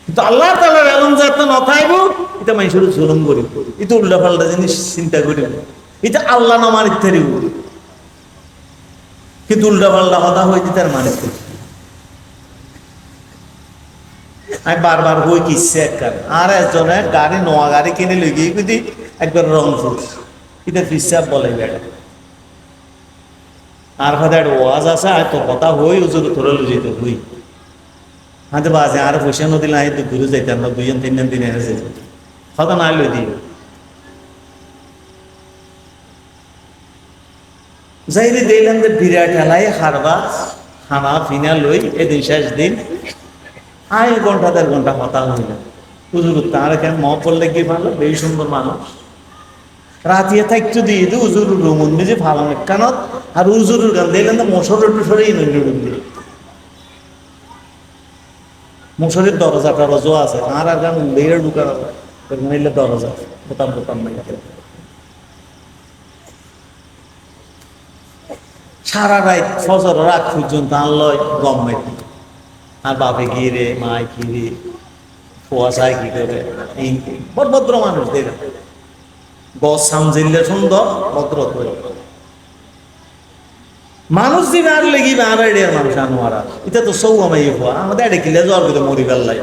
কিন্তু আল্লাহ তাআলার এলম যাত না থাকবো এটা মানুষের জুলুম করি এটা উল্টা পাল্টা জিনিস চিন্তা করি এটা আল্লাহ না মানিত থারিব কিন্তু উল্টা পাল্টা কথা হইতে তার মানিত আমি বারবার হই কিসছে একবার আর একজনে গাড়ি নোয়া গাড়ি কিনে লই গিয়ে কিন্তু একবার রংপুর এটা ফিসাব বলে বেড়া আর ফাদার ওয়াজ আছে আর তো কথা হই উজুর তোরা লুই যেতে হই হাতে বাজে আর পয়সা নদিলে আই তো ঘুরে যাইতাম না 2-3 দিন এসে কথা না লই দিই যাইরে দিলাম যে বিরাট খেলায় হারবা খানা ফিনা লই এদিন শেষ দিন আই ঘন্টা 1.5 ঘন্টা কথা হইল হুজুর তার কেন ম পড়লে কি ভালো বেশ সুন্দর মানুষ রাতিয়ে থাকতো দিয়ে দিই উজুরুর রুমন নিজে ভালো কানত আর উজুরুর গান দিলেন তো মশরের টুসরে মশরের দরজাটা রজো আছে আর আর গান লেয়ার ঢুকার নিলে দরজা বোতাম বোতাম নাই সারা রাত ফজর রাত পর্যন্ত আনলয় গম মাইতি আর বাপে গিয়ে রে মায় কি রে ফোয়াশায় কি করে এই ভদ্র মানুষ দেখে বস সামজিল্লে সুন্দর ভদ্র মানুষ দিন আর লেগি আর মানুষ আনোয়ারা এটা তো সৌ আমাই হওয়া আমাদের এটা কিলে জ্বর করে মরি ফেললাই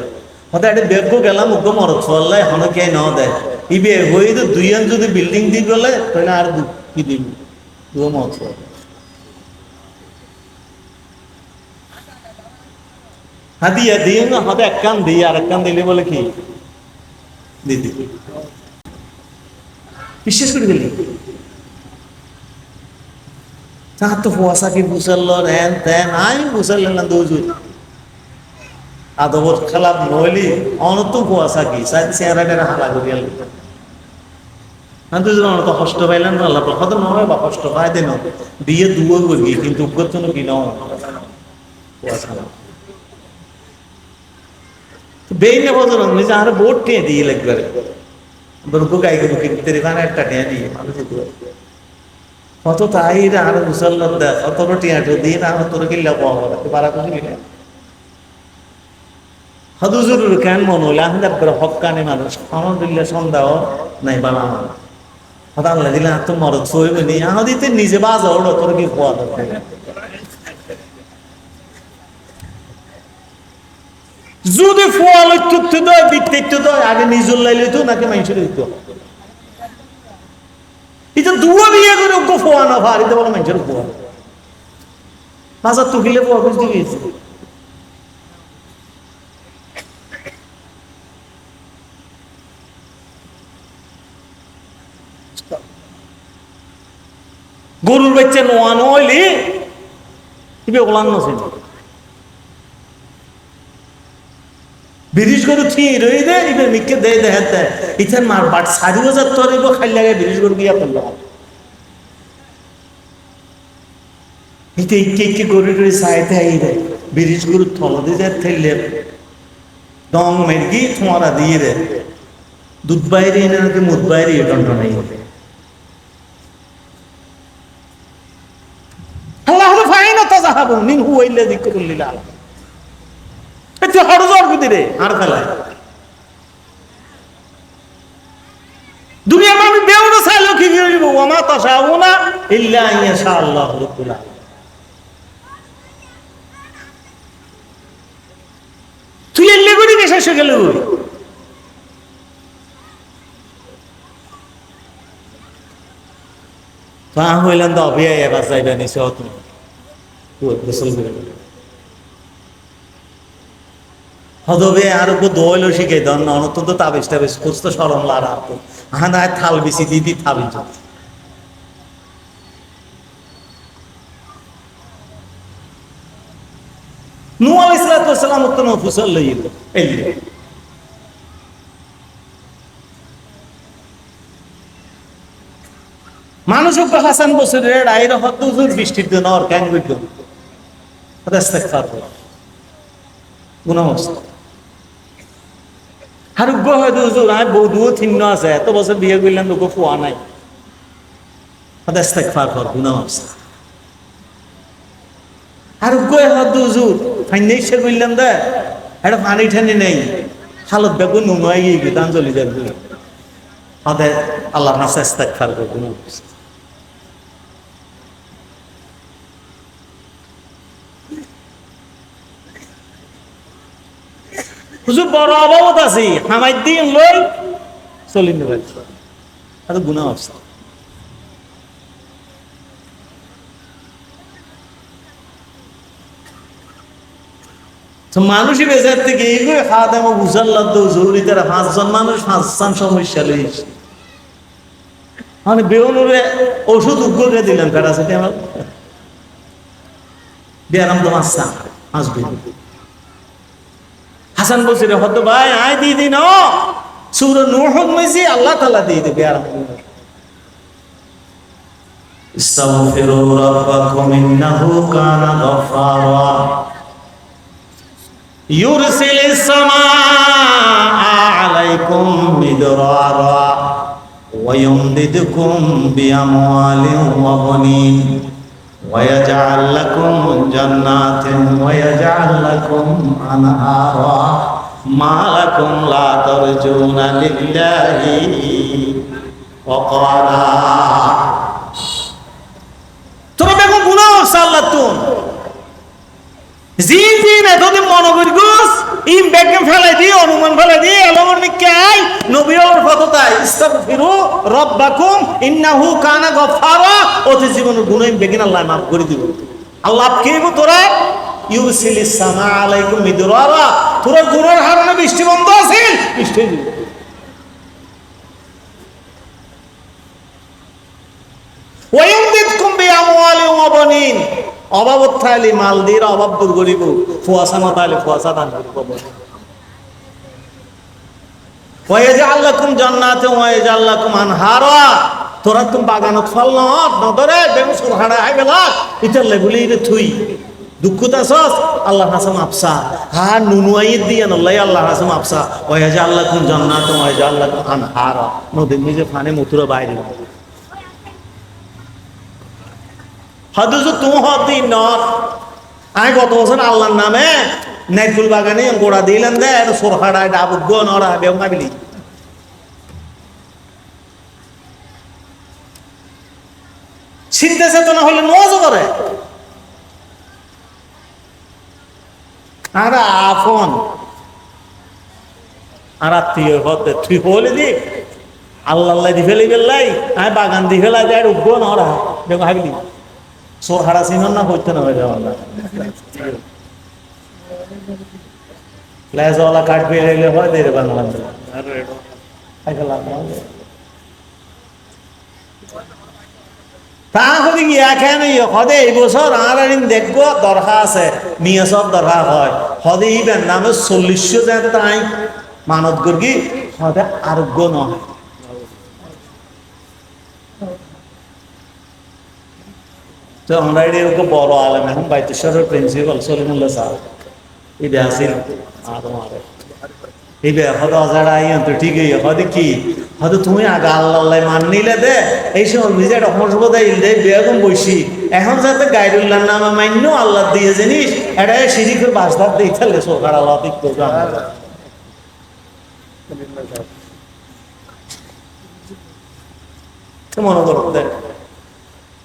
হতে এটা বেগ গেলাম উগ্র মরত ফল্লাই হন কে ন দেয় ইবে হয়ে তো 2 যদি বিল্ডিং দি বলে তাহলে আর কি দিব দু মত হাদিয়া দিয়ে না হতে এক কান দিয়ে আর এক কান দিলে বলে কি দিদি বিশ্বাস করে দিলি তার তো ফোয়াশা কি বুঝাল হ্যান ত্যান আমি বুঝালেন না দুজুর আদবর খেলাপ নইলি অনত ফোয়াশা কি চেহারাটা হালা করিয়াল দুজন অনত কষ্ট পাইলেন না আল্লাহ কত নয় বা কষ্ট পাই দেন বিয়ে দুয়ো করি কিন্তু উগ্রতন কি ন ফোয়াশা বেইনে বদল নিজে আর বোট টিয়ে দিয়ে লাগবে বরগো গাইকে বুকে তেরে বানা একটা টিয়া দিয়ে মানুষ কত তাই আর মুসল্লাত দা কত টিয়াটো দিন আর তোর কিল্লা পাওয়া পারা কিছু লিখে হদুজুর কেন মন হইলে আহমদ হকানি মানুষ আলহামদুলিল্লাহ সন্দেহ নাই বানা হঠাৎ আল্লাহ দিলে আর তো মরদ সইবে নি আহদিতে নিজে বাজা ওড়ো তোর কি পাওয়া দরকার যদি ফোয়াল তুত্তু দয় বিত্তিত্তু দয় আগে নিজল লাইলে তো নাকি মানুষের হইতো এটা দুয়া বিয়ে করে ওকে ফোয়া না ভারিতে বলো মানুষের ফোয়া বাজার তুকিলে ফোয়া খুঁজতে গিয়েছে গরুর বাচ্চা নোয়ানো হইলি ইবে ওলান নছিল ব্রিজ গরু থি রই দে ইবে মিকে দে দে হেতে ইথান মার বাট 4000 তরিব খাই লাগে ব্রিজ গরু গিয়া করলো ইতে কি গরু গরু সাইতে আই রে ব্রিজ গরু থল দি যা থেলে দং মেরগি তোমারা দিয়ে রে দুধ বাইরে এনে নাকি মুদ বাইরে টন্ট নাই আল্লাহ ফাইনা তাজাহাবু মিন হুয়া ইল্লা যিকরুল লিল আলামিন এতে হরজর গদিরে আর ফেলায় দুনিয়া মানুষ বেউনা চাইলো কি করিব ওয়া মা তাশাউনা ইল্লা ইনশা আল্লাহ রাব্বুল আলামিন তুই এলে গরি কে শেষ গেল তা হইলেন তো অবিয়া এবার যাইবে নিছে অত গোসল করে হদবে আর কো দইল শিখে দন অনন্ত তাবিজ টাবিজ কুস্ত শরম লারা তো আনা থাল বিসি দিদি তাবিজ নূহ আলাইহিস সালাম তো নফুসল লইল এলি মানুষক হাসান বসরের আইর হদ্দ হুজুর বৃষ্টির দিন আর কেন গইল ইস্তেগফার করো গুনাহ আছে আর গো হয়তো হুজুর আই বউদু থিন্ন আছে এত বছর বিয়ে কইলেন তো ফুয়া নাই ইস্তেগফার কর গুনাহ আছে আর গো হয়তো হুজুর ফাইনাই সে কইলাম দে এটা পানি ঠানি নেই হালত বেগুন নুনই গিয়ে দান চলে যাবে আদে আল্লাহর কাছে ইস্তেগফার কর গুনাহ আছে হুজুর বড় অভাবত আছি হামাই দিন লই চলি নেবে আর গুনাহ আছে তো মানুষই বেজার থেকে এইগুলো খাওয়া দাওয়া বুঝাল্লাহ তো জরুরি তারা 5 জন মানুষ 5 সমস্যা লইছে মানে বেউনুরে ওষুধ উগ্রে দিলেন প্যারাসিটামল বিয়ারাম তো মাসা আসবে হাসান বসিরে হতো ভাই আয় দিয়ে দিন সূরা নূহ মইছি আল্লাহ তাআলা দিয়ে দিবে আর ইস্তাগফিরু রাব্বাকুম ইন্নাহু কানা গফফারা ইউরসিলিস সামাআ আলাইকুম মিদরারা ওয়া ইউমদিদুকুম বিআমওয়ালিন ওয়া বানিন ويجعل لكم جنات ويجعل لكم أنهارا ما لكم لا ترجون لله وقارا তোমরা দেখো গুনাহ সাল্লাতুন জি জি না যদি মনে করি গোস ইম বেগম ফেলাই দি অনুমান ফেলাই দি আলমর নিকাই নবীর ফততাই ইস্তাগফিরু রাব্বাকুম ইন্নাহু কানা গফফারা ওতে জীবনের গুনাহ বেগিন আল্লাহ maaf করে দিব আল্লাহ কেব তোরা ইউরসিলিস সামা আলাইকুম মিদরারা তোরা গুনার কারণে বৃষ্টি বন্ধ আছে বৃষ্টি দিব ওয়া ইউমদিদকুম বিআমওয়ালিন ওয়া বানিন অভাব থাইলে মাল দিয়ে অভাব দূর করিব ফুয়াশা না তাইলে ফুয়াশা দান করব ওয়াইজাল লাকুম জান্নাতুন ওয়াইজাল লাকুম আনহারা তোরা তুমি বাগানত ফল নদরে বেগু সুরহাড়া আই গেলা ইতালে বলি রে থুই দুঃখত আছস আল্লাহর কাছে মাপসা হ্যাঁ নুনুয়াই দিয়ে আল্লাহ আল্লাহর কাছে মাপসা ওয়াইজাল লাকুম জান্নাতুন ওয়াইজাল লাকুম আনহারা নদীর নিচে পানি মথুরা বাইরে হাদুজু তু হদি নর আই গত বছর আল্লাহর নামে নাইফুল বাগানে গোড়া দিলেন দে সোরহাড়া ডাবুগ নরা বেউমা বিলি চিন্তা চেতনা হলে নজ করে আর আপন আর আত্মীয় হতে তুই বলে দি আল্লাহ আল্লাহ দি ফেলি বেলাই আই বাগান দি ফেলা যায় উগ্গ নরা বেউমা বিলি সোর হারা সিনন না হইতে না হয়ে যাওয়া না লেজওয়ালা কাঠ বেরোইলে হয় দেরে বাংলা তা হলে গিয়া কেন হদে এই বছর আর আইন দেখবো দরকার আছে মিয়া সব দরকার হয় হদে ইবেন নামে 40 যেন তাই মানত গর্গি হদে আরোগ্য নয় তো আমরা এরকম বড় আলেম এখন বাইতেশ্বরের প্রিন্সিপাল সলিমুল্লাহ সাহেব এই আসিল আর মারে এই হদ অজাড়া আইন তো ঠিকই হদে কি হয়তো তুমি আগে আল্লাহ মান নিলে দে এই সময় নিজে একটা হসবদাই দে বেগম বসি এখন যাতে গাইরুল্লাহ নামে মান্য আল্লাহ দিয়ে জিনিস এটা সিরিখের বাসদার দিয়ে ফেলে সরকার আল্লাহ দিক মনে করো দেখ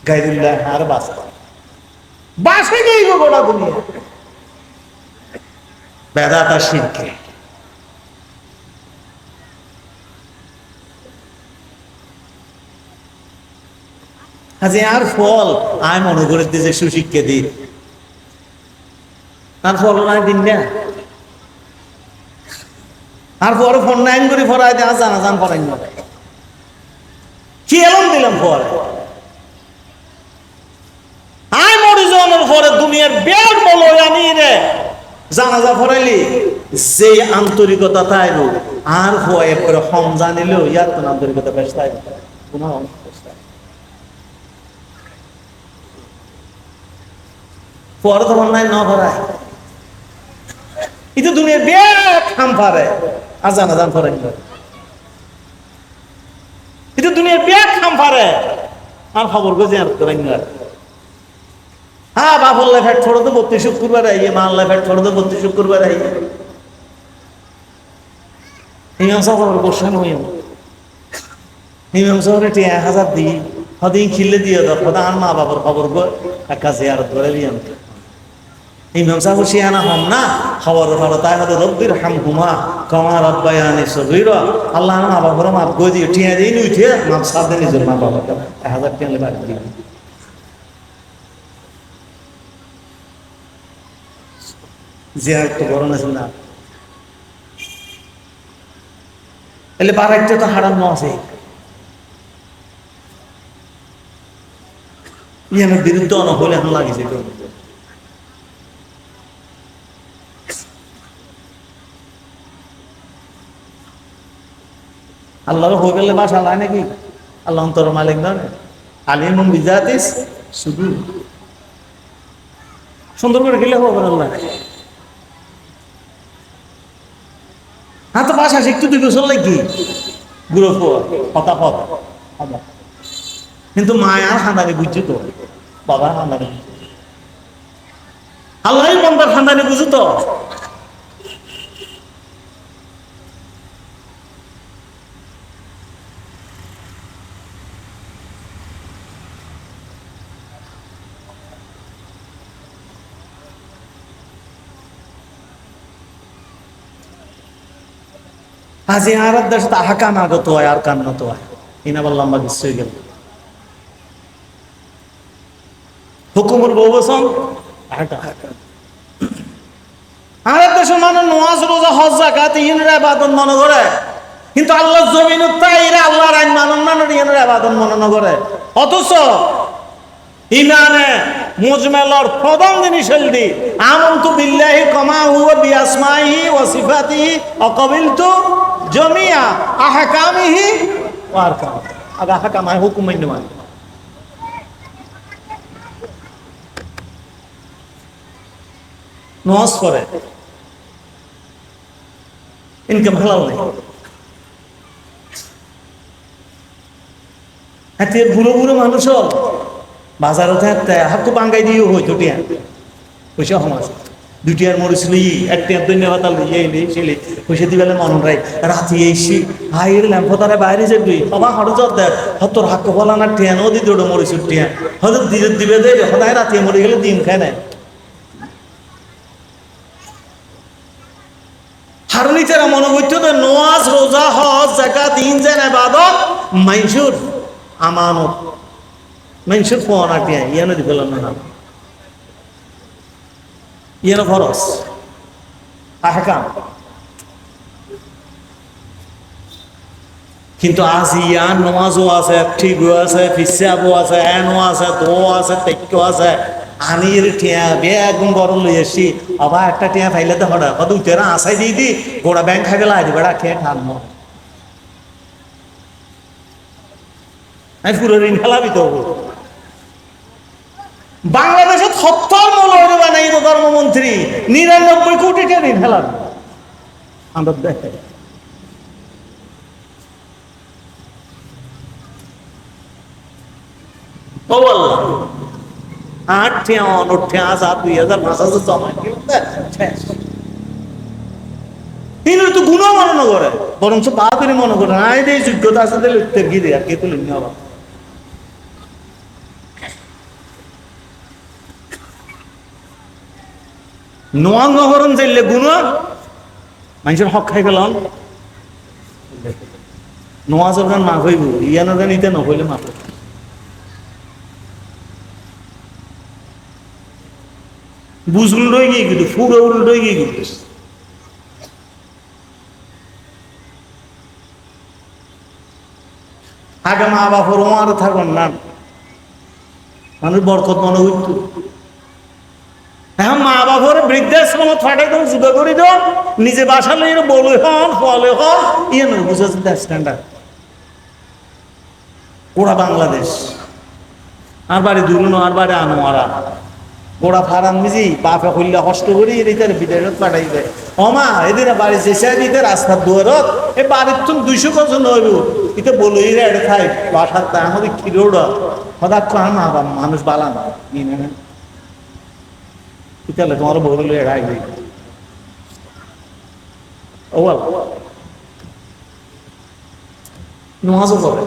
গাইরুল্লাহ আর বাসা বাসে গেই গোটা দুনিয়া বেদাতা শিরকে আজ আর ফল আয় মনে করে দিয়েছে সুশিক্ষা দি আর ফল নাই দিন না আর পরে ফোন নাইন করে ফরাই দিয়ে জানা জান ফরাই না কি এলাম দিলাম ফল আয় মরি জনের পরে দুনিয়ার বেগ বলো আমি রে জানাজা ফরাইলি যে আন্তরিকতা তাই আর হয়ে করে হম জানিলেও ইয়ার কোন আন্তরিকতা বেশ তাই কোনো পরে তখন নাই ন ভরায় এটা দুনিয়ার বেগ খাম পারে আর জানা জান ফরাই এটা দুনিয়ার বেগ খাম পারে আর খবর গজে আর করাই না হ্যাঁ বাপল্লা ফ্যাট ছোড়ো তো 32 শুক্রবার আইয়ে মাল্লা ফ্যাট ছোড়ো তো 32 শুক্রবার আইয়ে ইমাম সাহেবের বসানো হইম ইমাম সাহেবের 1000 দিই হদিন খিলে দিয়ে দাও খোদা আর মা বাবার খবর গো একা জিয়ারত করে দিয়াম ইমাম সাহেব শিয়ানা হম না খবর খবর তাই হয়তো রব্বির হামহুমা কামা রাব্বায়ানি সগীরা আল্লাহ মা বাবার মাপ গো দিয়ে টিয়া দিই উঠে মাপ সাথে নিজের মা বাবাকে 1000 টাকা বাড়ি দিই জিয়ারত তো বড় না না এলে বারাইতে তো হারাম না আছে ইয়ানের বিরুদ্ধে অন হলে এখন লাগিছে তো আল্লাহর হয়ে গেলে বাসা লাই নাকি আল্লাহ অন্তর মালিক নয় আলিমুম বিজাতিস শুধু সুন্দর করে গেলে হবে আল্লাহ হ্যাঁ তো বাসা শিখতে 2 বছর লাগি গ্রুপ হতাহত কিন্তু মায়ার খানদানি বুঝছো তো বাবার খানদানি আল্লাহ বন্দার খানদানি বুঝো তো আজি আর দেশ আহকাম আগত হয় আর কান নত হয় ইনা বললাম বা কিছু হয়ে গেল হুকুমুর বহুবচন আহকাম আর দেশের মানুষ নামাজ রোজা হজ যাকাত ইনের ইবাদত মনে করে কিন্তু আল্লাহর জমিনত তাই এরা আল্লাহর আইন মানন না ইনের ইবাদত মনে করে অথচ ইমানে মুজমালর প্রধান জিনিস হলদি আমানতু বিল্লাহি কামা হুয়া বিআসমাইহি ওয়া সিফাতিহি ওয়া ক্বাবিলতু জামিআ আহকামিহি ওয়া আরকাম আগা আহকাম হুকুম মান্য মানে নামাজ পড়ে ইনকাম হালাল নেই এতে বুড়ো বুড়ো মানুষ বাজারে থাকতে হাত বাঙ্গাই দিয়ে হইতো টিয়া পয়সা সমাজ 2 টিয়ার মরিছিল একটা ধন্যবাদ ছেলে পয়সা দিবে মন রাই রাতি এসি হাইয়ের ল্যাম্পতারে বাইরে যাবি বাবা হঠাৎ যত দেখ হতর হাক্ক বলা না টিয়ানও দিতে ওটা মরিছিল টিয়া হয়তো দিবে দেবে সদায় রাতি মরে গেলে ডিম খায় না হারনিচারা মনে করতো তো নামাজ রোজা হজ যাকাত ইনজান ইবাদত মাইশুর আমানত মানুষের ফোন আটিয়া ইয়ানো দিবে না ইয়ানো ফরজ আহকাম কিন্তু আজ ইয়ার নমাজও আছে, ঠিকও আছে, ফিসাবও আছে, এনও আছে, তো আছে, তেক্য আছে, আনির টিয়া বেগুন গরম লই এসছি, আবার একটা টিয়া ফাইলে তো হঠাৎ কত উঠেরা আশাই দিয়ে দি গোড়া ব্যাংক খাই লাই বেড়া খেয়ে ঠান্ডা আমি পুরো ঋণ খেলাবি তো। বাংলাদেশে ৭০ মৌলবি বানাই ধর্মমন্ত্রী, ৯৯ কোটি টাকা ঋণ খেলাবি আমাদের দেখে। ও আল্লাহ, ৮ ঠেয়া ৯ ঠেয়া ২০০০ ৫০০০ জমা কিন্তু তো গুণ মনে করে, বরঞ্চ বাহাদুরি মনে করে না, এই যোগ্যতা আছে তাহলে উত্তর গিয়ে দেয় আর কে তুলে নিয়ে আবার নোয়াং নহরণ চাইলে গুণ মানুষের হক খাই গেল নোয়াজের গান মা হইব, ইয়ানোর গান ইতে নহইলে মা হইব। বুঝ উল্টোই গিয়ে কিন্তু ফুড়ো উল্টোই গিয়ে কিন্তু আগে মা বাপর ওমার থাকুন না, মানুষ বরকত মনে হইত। হ্যাঁ, মা বাপর বৃদ্ধাশ্রম ফাটে তো জুদা করি দো, নিজে বাসা লই বলে হন ফলে হন ইয়ে নয় বুঝা স্ট্যান্ডার্ড। ওরা বাংলাদেশ আর বাড়ি দুরুনো আর বাড়ি আনোয়ারা গোড়া ফারান মিজি বাপে হইলে কষ্ট করি এদের বিদেশত পাঠাই দেয়। অমা এদের বাড়ি যেসে দিতে রাস্তার দুয়ারত এ বাড়ির তুমি ২০০ বছর নইব এটা বলো এরা এটা খাই বাসার তা আমাদের খিরোড়া হঠাৎ করে মা বাবা মানুষ বালান ইতালে তোমার বললো এড়াই ও নামাজও করে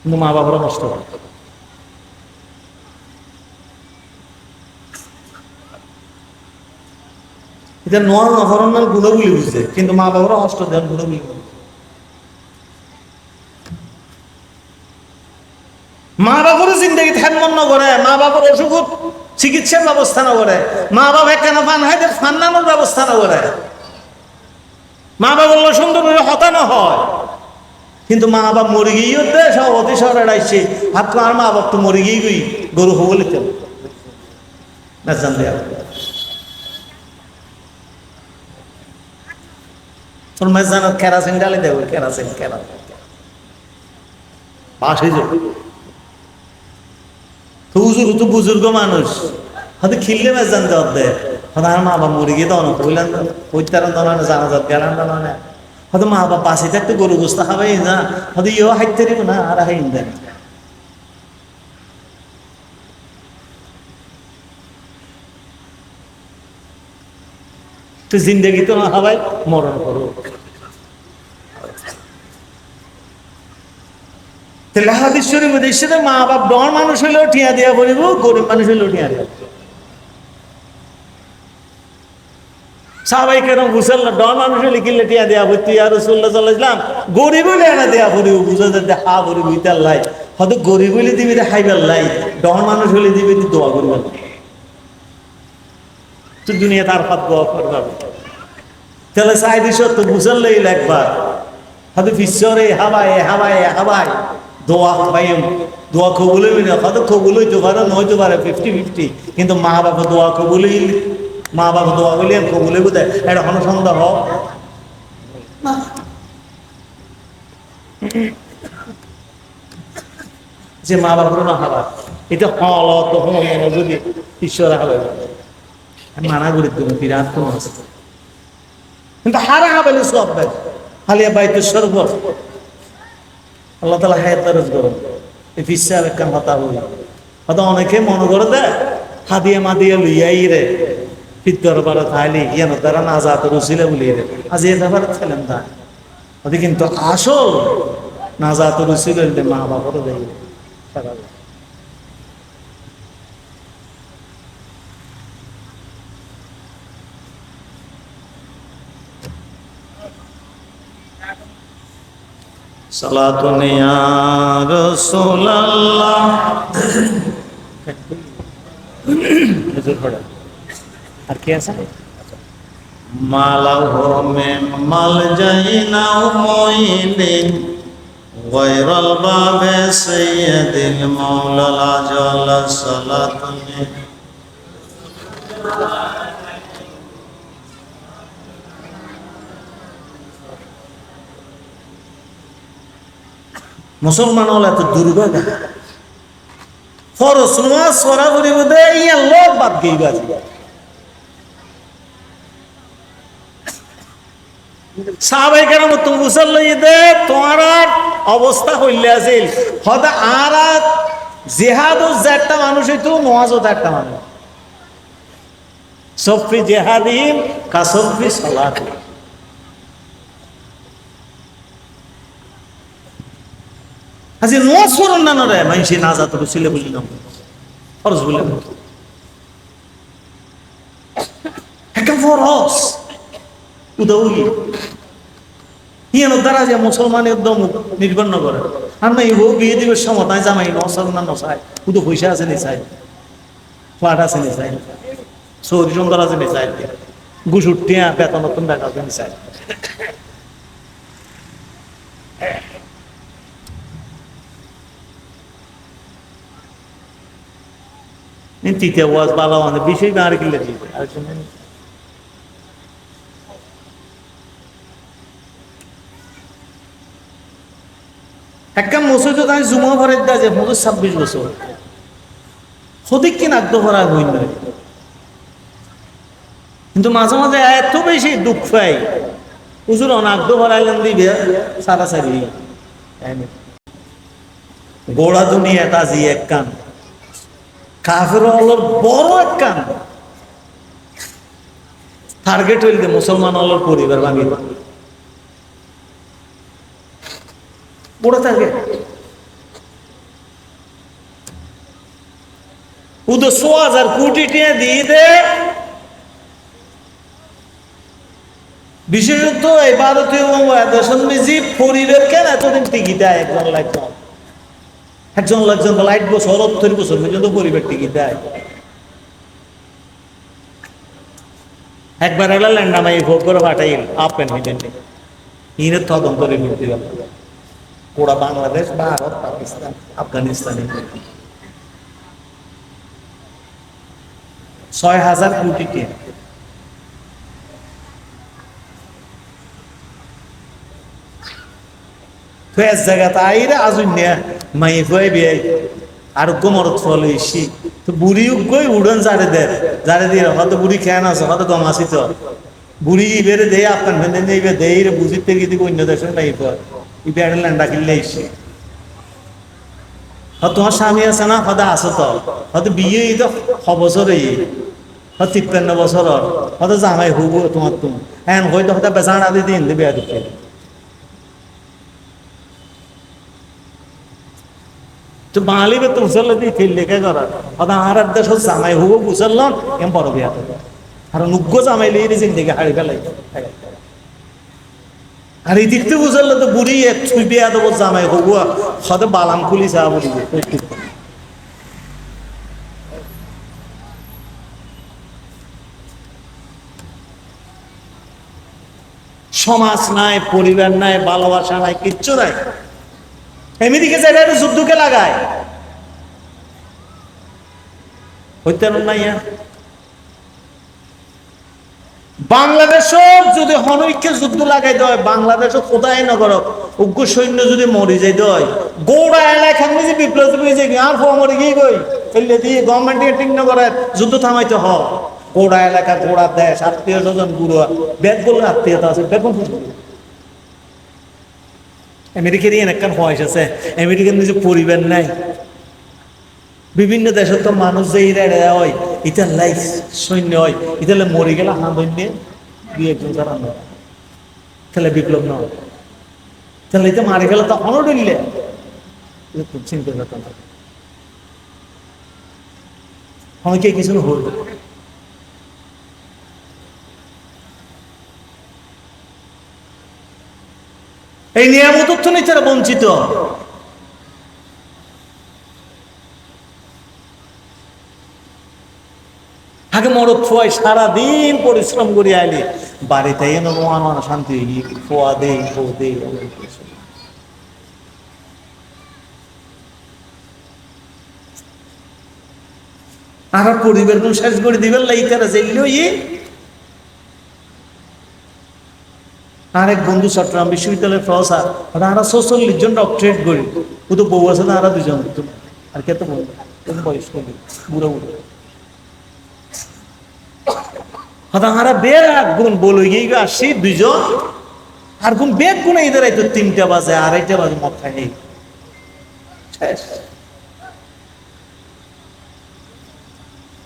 কিন্তু মা বাবারা কষ্ট করে। এটা নোয়ার নহরণ নাম গুণগুলি বুঝছে কিন্তু মা বাবারা কষ্ট দেন গুণগুলি। মা বাবার জিন্দগি ধ্যান মন করে, মা বাবার অসুখ চিকিৎসার ব্যবস্থা না করে, মা বাবা কেন ফান হাইদের ফান্নানোর ব্যবস্থা না করে, মা বাবা সুন্দর করে হতানো হয়। কিন্তু মা বাবা মরে গিয়েও দেয় সব অতি শহরে আসছে হাত আর মা বাবা তো মরে গিয়ে গই গরু হবলি তো না জান দেয়া তোর মেজানো কেরাসিন ডালে দেব কেরাসিন কেরাসিন পাশে যাবে তো বুজুর্গ মানুষ হয়তো খিললে মেজান দেওয়ার দেয় হয়তো আর মা বাবা মরে গিয়ে তো অনেক বললেন হইতারান দানা জানাজাত গেলান দানা হয়তো মা বাবা পাশে থাকতে গরু গোস্ত খাবে না হয়তো ইয়েও হাইতে দিব না আর হাইন দেন তো জিন্দগি তো না হবাই মরণ করো। তাহলে হাদিস শরীফ দেখছে মা বাপ ডর মানুষ হইলেও ঠিয়া দিয়া বলিব, গরিব মানুষ হইলেও ঠিয়া দিয়া সাহাবাই কেন বুঝল ডর মানুষ হইলে কিনলে টিয়া দেয়া ভর্তি আর রাসূলুল্লাহ সাল্লাল্লাহু আলাইহি ওয়াসাল্লাম গরিব হইলে এনা দেয়া পড়িব বুঝা যাতে হা গরিব হইতার লাই হয়তো গরিব হইলে দিবি খাইবার লাই, ডর মানুষ হইলে দিবি দোয়া করবার তো দুনিয়া তার পাত দোয়া করবার। তাহলে সাইদি সত্য বুঝল লইল একবার হয়তো ফিসরে হাবায় হাবায় হাবায় দোয়া পাই দোয়া কবুল হইবে না, হয়তো কবুল হইতে পারে নইতে পারে 50-50 কিন্তু মা বাবা দোয়া কবুল হইল মা বাবা দোয়া বলি কবুলে বোধহয় এটা অনুসন্ধান হোক যে মা বাবার না হাবা এটা হল তখন যদি ঈশ্বর হবে মানা করি তুমি বিরাট কোন আছে কিন্তু হারা হাবেলে সব ভাই হালিয়া বাইতে সর্ব আল্লাহ তালা হায়াত দরজ করো এই বিশ্বাস একটা হতা হই হয়তো অনেকে মনে করে দেয় হাদিয়া মাদিয়া লইয়াই রে ফিতর বারো থাইলি ইয়ান তারা না যাত রসিলে বলি রে আজ এ ব্যাপার ছিলেন তা ওদের কিন্তু আসল না যাত রসিলে মা বাবারও দেয় সারা সালাতুন ইয়া রাসূলুল্লাহ আর কি আছে মালাহু মিন মালজাইন আও মুইলিন গায়রাল বাবে সাইয়্যিদিল মাওলাল আজল সালাতুন। মুসলমান হলে এত দুর্ভাগা ফরজ নামাজ সরা করিব দে ইয়া লোক বাদ গইবাজি সাহাবায়ে কেরাম তুমি গোসল লইয়ে দে তোমার অবস্থা হইলে আছিল হদা আর জিহাদও একটা মানুষ হইতো নামাজও একটা মানুষ সফি জিহাদিম কাসফি সালাত। আজি নামাজ পড়ন না রে মাইসি না যা তো ছিলে বলি না ফরজ বলে একটা ফরজ উদাউলি ইয়ান দ্বারা যে মুসলমান একদম নির্বন্ন করে আর না ইহো বিয়ে দিবের সময় তাই জামাই নসাল না নসাই উদো পয়সা আছে নি চাই ফ্ল্যাট আছে নি চাই সৌদি সুন্দর আছে নি চাই গুসুটিয়া বেতন নতুন টাকা আছে নি চাই তৃতীয় ওয়াজ বালা মানে বিষয় আর কি লেগে একটা মসজিদ আমি জুমা ভরে দেয় যে 26 বছর সঠিক কি নাগ্ধ ভরা হই না কিন্তু মাঝে মাঝে এত বেশি দুঃখ পাই হুজুর অনাগ্ধ ভরাইলেন দিবে সারাসারি গোড়া দুনিয়া তাজি এক কান কাফের হলোর বড় এক কান টার্গেট হইলে মুসলমান হলোর পরিবার ভাঙিল বড় টার্গেট উদো 100,000 কোটি টাকা দিয়ে দে বিশেষত এই ভারতীয় দেশনবিজি পরিবার কেন এতদিন টিকি দেয় একজন লাগজন 8 বছর 70 বছর পর্যন্ত পরিবার টিকি দেয় একবার এলা ল্যান্ডামাই ভোগ করে পাঠাইল আপেন হইলেন ইনের তদন্ত করে নিতে গেল পুরা বাংলাদেশ ভারত পাকিস্তান আফগানিস্তানে 6,000 কোটি টাকা তো এক জায়গাতে আইরে আজুন্যা মাই ভয় বিয়ে আর গোমরত ফলে ইসি তো বুড়ি গই উড়ন যারে দিয়ে হয়তো বুড়ি খেয়ান আছে হয়তো গম আসি তো বুড়ি ইবেরে দেয় আপনার ভেন্দে নেইবে দেয় রে বুঝিতে গিয়ে অন্য দেশের নাই পর ই বেড়ে ল্যান্ডা কিনলে ইসি তোমার স্বামী আছে না হয়তো আসো তো হয়তো বিয়ে তো 6 বছর হয়তো 53 বছর হয়তো জামাই হবো তোমার তুমি হ্যাঁ হয়তো হয়তো বেচারা দিদি হিন্দি বিয়া দিতে তো বাঙালি বে তো মুসল্লা দিয়ে ফিল লেখা করার হয়তো আর দেশ জামাই হবো মুসল্লান এম বড় বিয়া আর নুগ্গ জামাই লিয়ে দিয়েছেন দেখে হাড়ি ফেলাই আর এই দিকতে বুঝালে তো বুড়ি এক ছুই বিয়া দেবো জামাই হবো হয়তো বালাম খুলি চা বলি সমাজ নাই পরিবার নাই ভালোবাসা নাই কিচ্ছু নাই আমেরিকা চাইলে একটা যুদ্ধকে লাগায় হইতে নাই বাংলাদেশও যদি হনৈক্যে যুদ্ধ লাগাই দেয় বাংলাদেশও কোথায় নগর উগ্র সৈন্য যদি মরি যাই দেয় গোড়া এলাকা যে বিপ্লব আর মরে গিয়ে গই ফেললে দিয়ে গভর্নমেন্ট ঠিক নগরে যুদ্ধ থামাইতে হ গোড়া এলাকা গোড়া দেশ আত্মীয় স্বজন গুরু বেদ বললে আত্মীয়তা আছে বেতন আমেরিকার একটা বয়স আছে আমেরিকার নিজে পরিবার নাই বিভিন্ন দেশের তো মানুষ যে হয় ইটার লাইফ সৈন্য হয় ইতালে মরে গেলে হাঁদন্য দুই একজন যারা তাহলে বিপ্লব নয় তাহলে এটা মারি গেলে তো অনডিল্লে চিন্তা করতাম অনেকে কিছু হল এই নিয়ামত নিয়ে তারা বঞ্চিত আগে মরদ ফোয়াই সারাদিন পরিশ্রম করে আইলি বাড়িতে এনে মান শান্তি ফোয়া দেই ফো দেই আর পরিবার কোন শেষ করে দিবেন লাইতারা যাইলেও আরেক বন্ধু চট্টগ্রাম বিশ্ববিদ্যালয়ের প্রফেসর ওরা 46 জন ডক্টরেট করি ও তো বউ আছে না, 2 জন আর কে তো বলবো বয়স করি বুড়ো বুড়ো হতাহারা বের গুণ বলে গিয়ে আসি 2 জন আর কোন বেগ গুণে এদের তো 3টা বাজে 2:30 বাজে মদ খাই নেই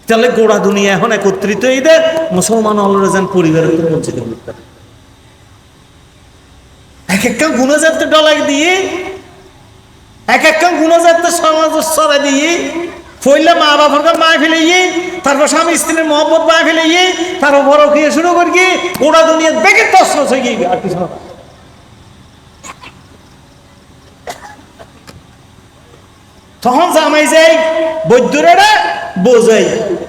তাহলে গোড়া দুনিয়া এখন একত্রিত এদের মুসলমান হলরে যান পরিবারের বঞ্চিত করতে এক একটা গুণাজাত ডলার দিয়ে এক একটা গুণাজাত সমাজ সরা দিয়ে ফইলে মা বাবার মায় ফেলে তারপর স্বামী স্ত্রীর মহব্বত মায় ফেলে তারপর বড় খেয়ে শুরু করি গোড়া দুনিয়ার বেগে তসরস হয়ে গিয়ে আর কিছু না তখন জামাই যাই বৈদ্যরে বোঝাই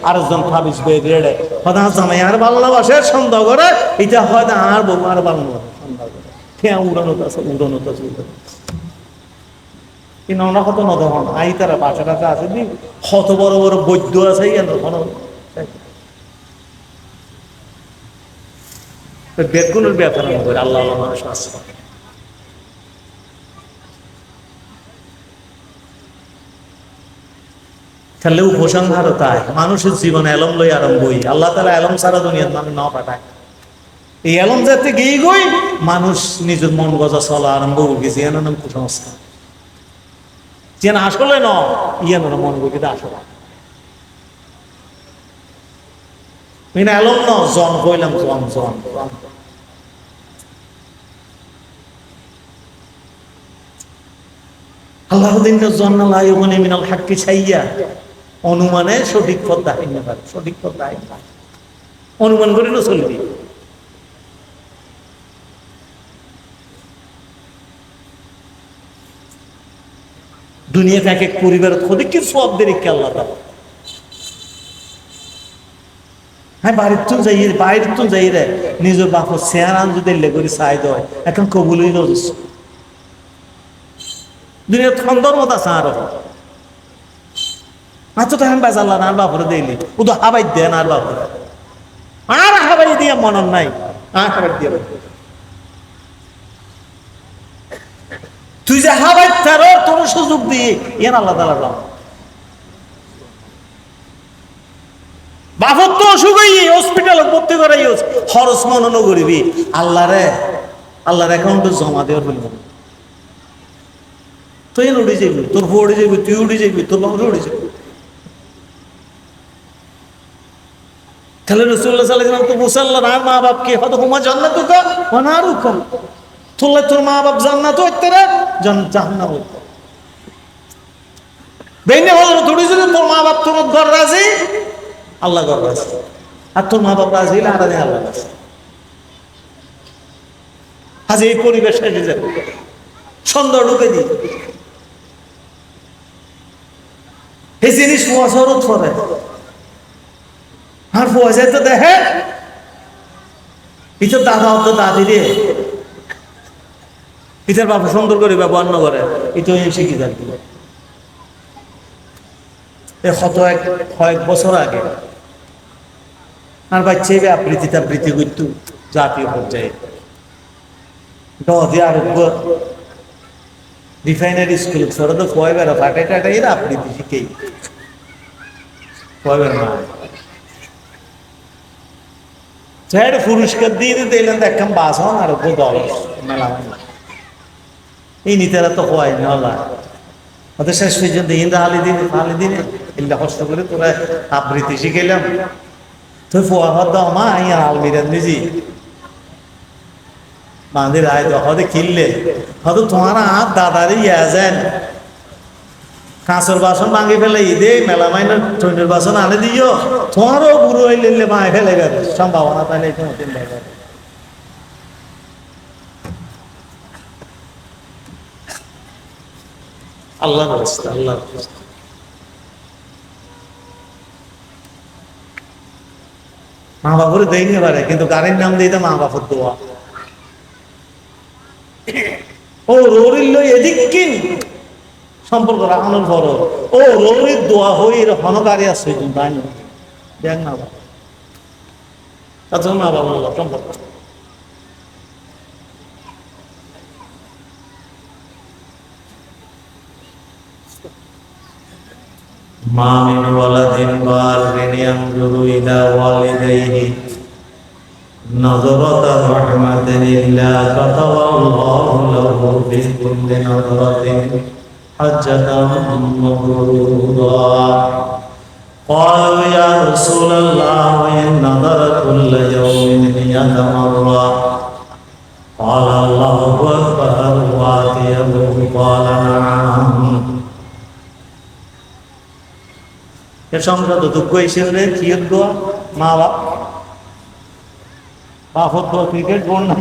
আরেকজন ভাবিস বৈদ্যরে হয়তো জামাই আর ভালোবাসে সন্দেহ করে এটা হয়তো আর বউ আর ভালোবাসে সন্দেহ করে খেয়া উড়ানো আছে কিন্তু আমরা কত নদন আই তারা বাসাটাতে আছে কত বড় বড় বৈদ্য আছে বেগুনের ব্যাপার আল্লাহ মানুষ আছে তাহলে উপসংহার তাই মানুষের জীবন এলম লই আরম্ভই আল্লাহ তাআলা এলম সারা দুনিয়ার মানুষ না পাঠায় এই এলম যাতে গিয়ে গই মানুষ নিজের মন গজা চলা আরম্ভ গেছে এর নাম কুসংস্কার যেন আসলে ন ইয়ান মন গিয়ে আসলে এলম ন জন কইলাম জন জন আল্লাহ দিন জন্না লা ইউগনি মিনাল হাক্কি ছাইয়া অনুমানে সঠিক পথ দেখাই না পারে সঠিক পথ দেখাই না অনুমান করিল চলবি দুনিয়াতে এক এক পরিবার খোদে কি সব দেরিকে আল্লাহ তাআলা হ্যাঁ বাড়ির তো যাই বাইরের তো যাই রে নিজের বাপ চেহারা যদি লেগরি চাই দেয় এখন কবুল হইল দুনিয়ার খন্দর মত আছে আরো মাত্র তো আমি বাজাল্লা আর বাপরে দিলি ও তো হাবাই দেন আর বাপরে আর হাবাই দিয়ে মনন নাই আর হাবাই দিয়ে তুই যে হাবাই তার তোর সুযোগ দিয়ে ইয়ান আল্লাহ তাআলা বাপর তো অসুখ হসপিটাল ভর্তি করাই খরচ মনন করিবি আল্লাহর অ্যাকাউন্টে জমা দেওয়ার বলব তুই উড়ে যাবি তোর বউ উড়ে যাবি তুই উড়ে যাবি তোর বাবা উড়ে যাবি তাহলে রাসূলুল্লাহ সাল্লাল্লাহু আলাইহি ওয়াসাল্লাম তো মুসাল্লাহ আর মা বাপকে হয়তো হুমা জান্নাতুকা ওয়া নারুকা তোলে তোর মা বাপ জান্নাত হইতে রে জাহান্নাম হইতে বেনে হলো থোড়ি যদি তোর মা বাপ তোর ঘর রাজি আল্লাহ ঘর রাজি আর তোর মা বাপ রাজি হলে আলাদা আল্লাহ রাজি আজ এই পরিবেশ এসে যাবে সন্দেহ ঢুকে দিই এই জিনিস ওয়াজরত করে আর ফোয়াজে তো দেখে ইতার দাদা হতো দাদি রে ইতার বাবা সুন্দর করে ব্যবহার না করে এটা শিখি থাকবে কয়েক বছর আগে আর বাচ্চা আবৃত্তি করতো জাতীয় পর্যায়ে দিয়ে আরোগ্য রিফাইনারি স্কুল ছোট তো কয়বার ফাটে টাটাই আবৃত্তি শিখেই কয়বার মা পুরস্কার দিয়ে দিলেন দেখলাম বাস হন আর দল মেলা এই নিতেরা তো হয় না ওদের শেষ পর্যন্ত হিন্দা হালি দিনে এগুলা কষ্ট করে তোরা আবৃত্তি শিখাইলাম তুই ফোয়া হদ মা ইয়া আলমিরান নিজি বাঁধে রায় হদে কিনলে হয়তো তোমার আর দাদারই ইয়া যান কাঁচর বাসন ভাঙে ফেলে দে মেলা মাইনের ট্রেনের বাসন আনে দিও তোমারও বুড়ো হইলে মায় ফেলে গেছে সম্ভাবনা তাহলে আল্লাহ আল্লাহ মা বাপুরে দেয়নি পারে, কিন্তু গাড়ির নাম দিতে মা বাপুর দোয়া। ও রোরিল এদিক সম্পর্ক রাখানোর পর ও রোরির দোয়া হয়ে হনকারী আছে তাই না, দেখ না বাবা তাছাড়া মা বাবা সম্পর্ক। মা মিন ওয়ালাদিন বাররিন ইয়ানজুরু ইলা ওয়ালিদাইহি নাযরাতা রাহমাতিন ইল্লা কাতাবাল্লাহু লাহু ফি কুল্লি নাযরাতিন হাজ্জাতাম মাবরুরা। قالوا يا رسول الله وإن نظر كل يوم مئة مرة قال الله أكبر وأطيبه قال نعم। এর সঙ্গে দুঃখ হিসেবে কি দোয়া মা বাপর দোয়া ক্রিকেট বোন না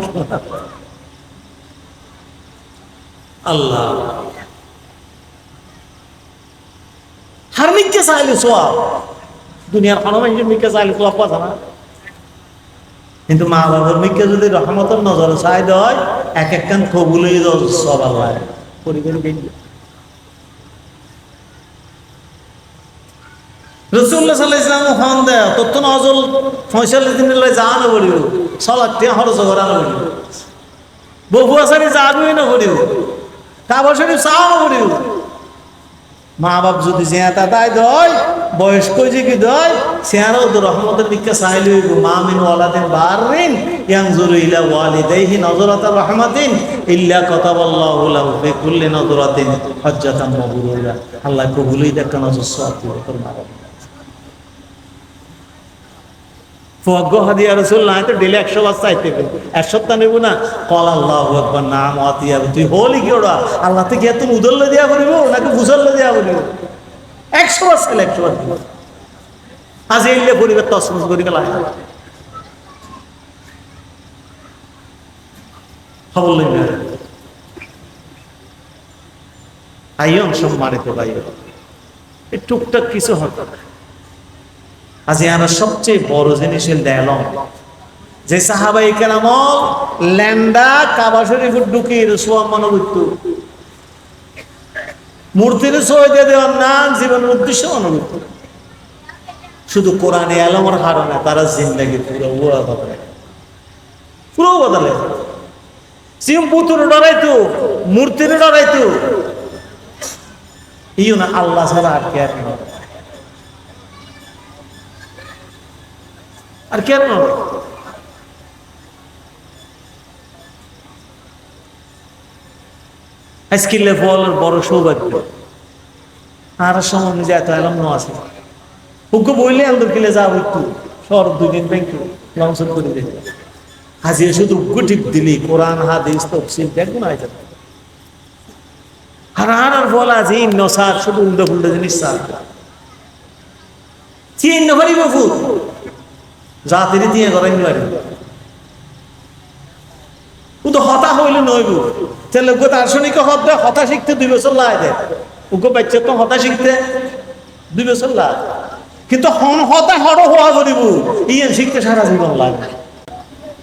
আল্লাহ হার মিথ্যে চাইলে সোয়াব দুনিয়ার কোনো মানুষের মিথ্যে চাইলে সোয়াব পাচ্ছে না, কিন্তু মা বাবার মিথ্যে যদি রহমতের নজরে চাই দেয় এক একখান কবুল হয়ে যাও সব আল্লাহ পরিবারে বেরিয়ে। রসুল্লাহ সাল্লাল্লাহু আলাইহি ওয়াসাল্লাম ফোন দেয় তোর তো নজল 45 দিনের লাই যাওয়া না পড়িব, সালাত খরচ করা না পড়িব, বহু আসারি যাবই না পড়িব, কাবা শরীফ চাও না পড়িব। মা বাপ যদি জিয়াতা তাই দয় বয়স্ক যে কি দয় সিয়ারও তো রহমতের দিকে চাইলে হইব। মা মিন ওয়ালাদিন বাররিন ইয়ানজুরু ইলা ওয়ালিদাইহি নাযরাতা রাহমাতিন ইল্লা কাতাবাল্লাহু লাহু ফি কুল্লি নাযরাতিন হাজ্জাতাম মাবরুরা। আল্লাহ কবুলই দেখা নজর সওয়াব করে মা বাপ ফজ্ঞ হাদিয়া রাসূলুল্লাহ তো ডেলি 100 বার চাইতে 1 সপ্তাহ নেব না। কল আল্লাহু আকবার নাম আতিয়া তুই হলি কি ওরা আল্লাহ থেকে এত উদল্য দিয়া করিব নাকি বুঝল্য দিয়া করিব 100 বার চাইলে 100 বার দিব। আজ এলে পরিবার তসমস করি গেল খবর লই না আইয়ন সম্মানিত ভাই এই টুকটাক কিছু হতো। আজ আমরা সবচেয়ে বড় জিনিসের দেয়ালম যে সাহাবাই কেরামল ল্যান্ডা কাবা শরীফে ঢুকিয়ে সোয়াব মনোবৃত্ত মূর্তির সহিদে দেওয়ার নাম জীবনের উদ্দেশ্য মনোবৃত্ত। শুধু কোরআনে আলমের কারণে তারা জিন্দাগি পুরো বদলে সিম পুতুর ডরাইতো মূর্তির ডরাইতো ইও না আল্লাহ ছাড়া আর কে আর কেন আজকিলে বলার বড় সৌভাগ্য আর সময় নিজে এত এলাম আছে ওকে বললে আন্দোলন কিলে যাবো একটু সর 2 দিন ব্যাংকে লঞ্চন করে দেখে হাজিয়ে শুধু ঠিক দিলি কোরআন হাদিস তফসিল দেখুন না আর বলা যে নসার শুধু উল্টো ফুল্টো জিনিস সার চিহ্ন ভারি বাবু জাতির দিয়ে করেন ও তো হতা হইলে নইব তাহলে ওকে দার্শনিক হতা শিখতে 2 বছর লাগে ওকে বাচ্চা তো হতা শিখতে 2 বছর লাগে, কিন্তু হন হতা হড় হওয়া করিব ইয়ে শিখতে সারা জীবন লাগে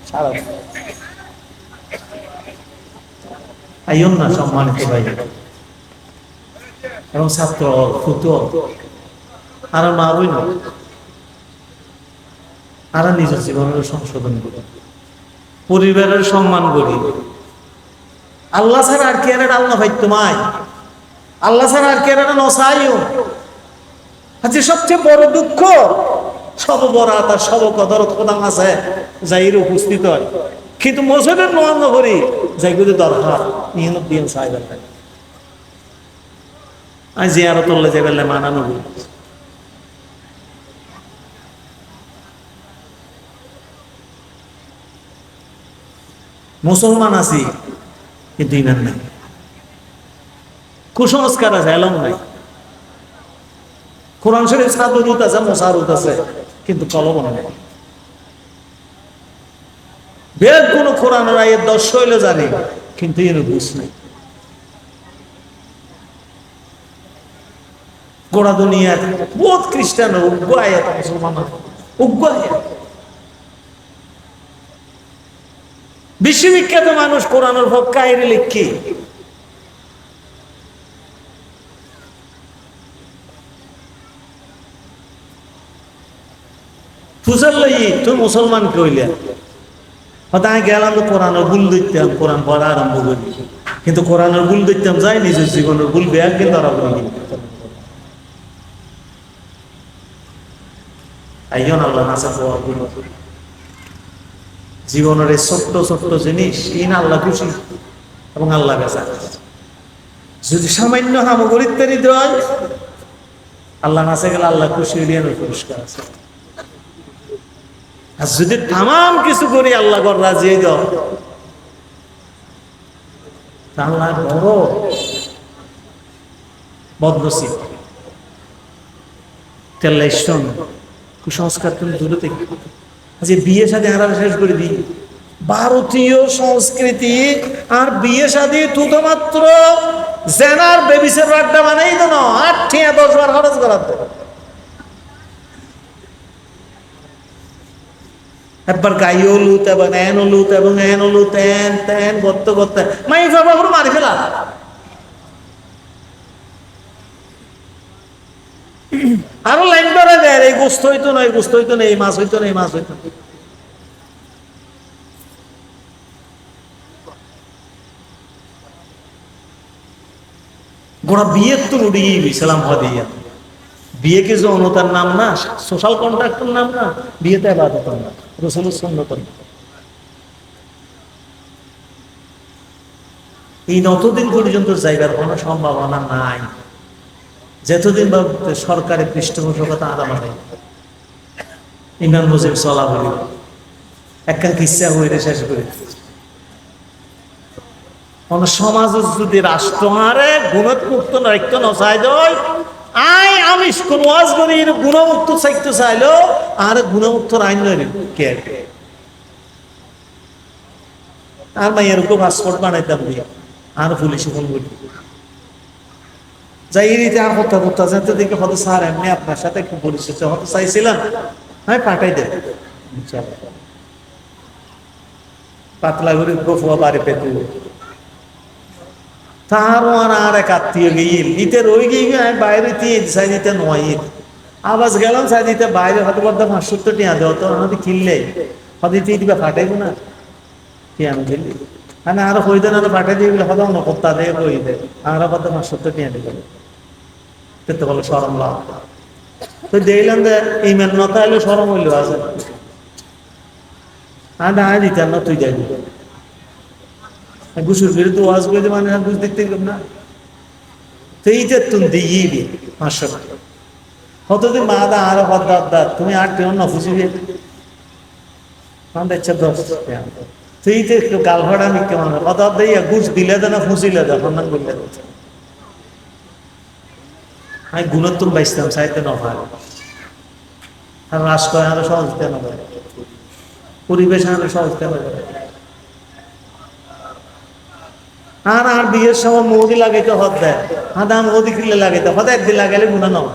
সারা আইন না সম্মানিত ভাই এবং ছাত্র ফুটো আর মা বই না আর নিজের জীবনের সংশোধন করি পরিবারের সম্মান করি। আল্লাহ ছাড়া আর কে আল্লাহ ভাই তোমায় আল্লাহ ছাড়া আর কে নসাইও। আজকে সবচেয়ে বড় দুঃখ সব বরাত আর সব কদর খোদাম আছে যাইর উপস্থিত হয়, কিন্তু মসজিদের নোয়ান্ন করি যাইগুলো দরকার নিহত দিন সাহেবের আজ জিয়ারত করলে যাবে মানানো মুসলমান আছি কিন্তু ইমান নাই, কুসংস্কার আছে এলম নাই, কোরআন শরীফ সাদুরুত আছে মোসারুত আছে কিন্তু কলম নাই। বেদ কোন কোরআনের আয়াত 10 হইলে জানি কিন্তু এর বুঝ নাই। গোড়া দুনিয়ার বহুত খ্রিস্টান উগ্র আয়াত মুসলমান উগ্র আয়াত বিশ্ববিখ্যাত মানুষ কোরআনের পক্ষে আইরে লিখি ফুসল লই তুই মুসলমান কইলে হয়তো আমি গেলাম তো কোরআনের ভুল দিতাম, কোরআন পড়া আরম্ভ করি, কিন্তু কোরআনের ভুল দিতাম যাই নিজের জীবনের ভুল বেয়ার কিন্তু ধরা পড়ি। আইন আল্লাহ নাসা জীবনের এই ছোট্ট ছোট্ট জিনিস ইন আল্লাহ খুশি এবং আল্লাহ বেজা। যদি সামান্য সামগ্রী ইত্যাদি দেয় আল্লাহ নাচে গেলে আল্লাহ খুশি হইলে পুরস্কার আছে। আর যদি তামাম কিছু করি আল্লাহ গর রাজি দাও আল্লাহ বড় বদনসিব। তেল্লাইশন কুসংস্কার তুমি দূরে থেকে আজকে বিয়ে শাদী আমরা শেষ করে দিই। ভারতীয় সংস্কৃতি আর বিয়ে শাদী শুধুমাত্র জেনার বেবিসের আড্ডা বানাই তো না, 8-10 বার খরচ করাতে একবার গাইও লুত এবং এন লুত এবং এন লুত এন তেন করতে করতে মাই বাবা করে মারি ফেলা। আরো লাইন করে দেয় এই গোস্ত হইতো না, এই গোস্ত হইতো না, এই মাছ হইতো না, এই মাছ হইতো না। গোড়া বিয়ের তো উড়িয়ে ইসলাম হদিয়া। বিয়ে কি যৌনতার নাম না, সোশ্যাল কন্ট্রাক্টের নাম না, বিয়েতে ইবাদতের নাম, রাসূলের সুন্নতের নাম। এই যতদিন পর্যন্ত যাইবার কোনো সম্ভাবনা নাই, যতদিন সরকারি পৃষ্ঠপোষকতা আলাদা নেই, ইমাম মুজিব চলা বলি একটা কিচ্ছা হইলে শেষ করে সমাজ যদি রাষ্ট্র হারে গুণমুক্ত নৈক্য নচাই দেয় আমি কোন ওয়াজ করি গুণমুক্ত চাইতে চাইলো আর গুণমুক্ত আইন নয় কে আর মাইয়ের পাসপোর্ট বানাইতাম দিয়ে আর পুলিশে ফোন করি যাই রীতি আর হত্যা করতে যেতে দেখে হয়তো স্যার এমনি আপনার সাথে একটু পরিচিত হতে চাইছিলাম, আমি পাঠাই দেব পাতলা করে গোফুয়া বাড়ি পেতে তারও আর এক আত্মীয় গিয়ে ইতে রয়ে গিয়ে আমি বাইরে সাই দিতে নয় আবাস গেলাম সাই দিতে বাইরে হয়তো বদ্ধ 570 টিয়া দেওয়া তো আমাদের কিনলে হয়তো ইতে দিবা ফাটাইব না টিয়া আমি দিল্লি আমি আরো হই দেন আরো পাঠাই দিয়ে গেলে হয়তো অন্য কর্তা দিয়ে কই দেয় আরো হয়তো 570 টিয়া দিবে তো বলো সরম লাভ তো দেখলাম যে এই মেন নতা এলো সরম হইলো আছে আমি আয় দিতাম না তুই যাই গুসুর বিরুদ্ধে ওয়াজ করে মানে বুঝ দেখতে না তো এইটা তুমি দিয়ে 500 টাকা কতদিন মা দা আরো পদ্মা তুমি আর কেউ না ফুসিবে আমাদের ইচ্ছা 10 তুই তো একটু গাল ভাড়া আমি কেমন কত দিয়ে ঘুষ দিলে দে না ফুসিলে দে সন্ধান করলে আমি গুণোত্তম বাইছিলাম চাইতে না হয় আর রাষ্ট্র আরো সহজতে না পরিবেশ আরো সহজতে না আর বিয়ের সময় মোদি লাগাইতে হত দেয় হাদা মোদি কিনলে লাগাইতে হত একদিন লাগাইলে গুণা নয়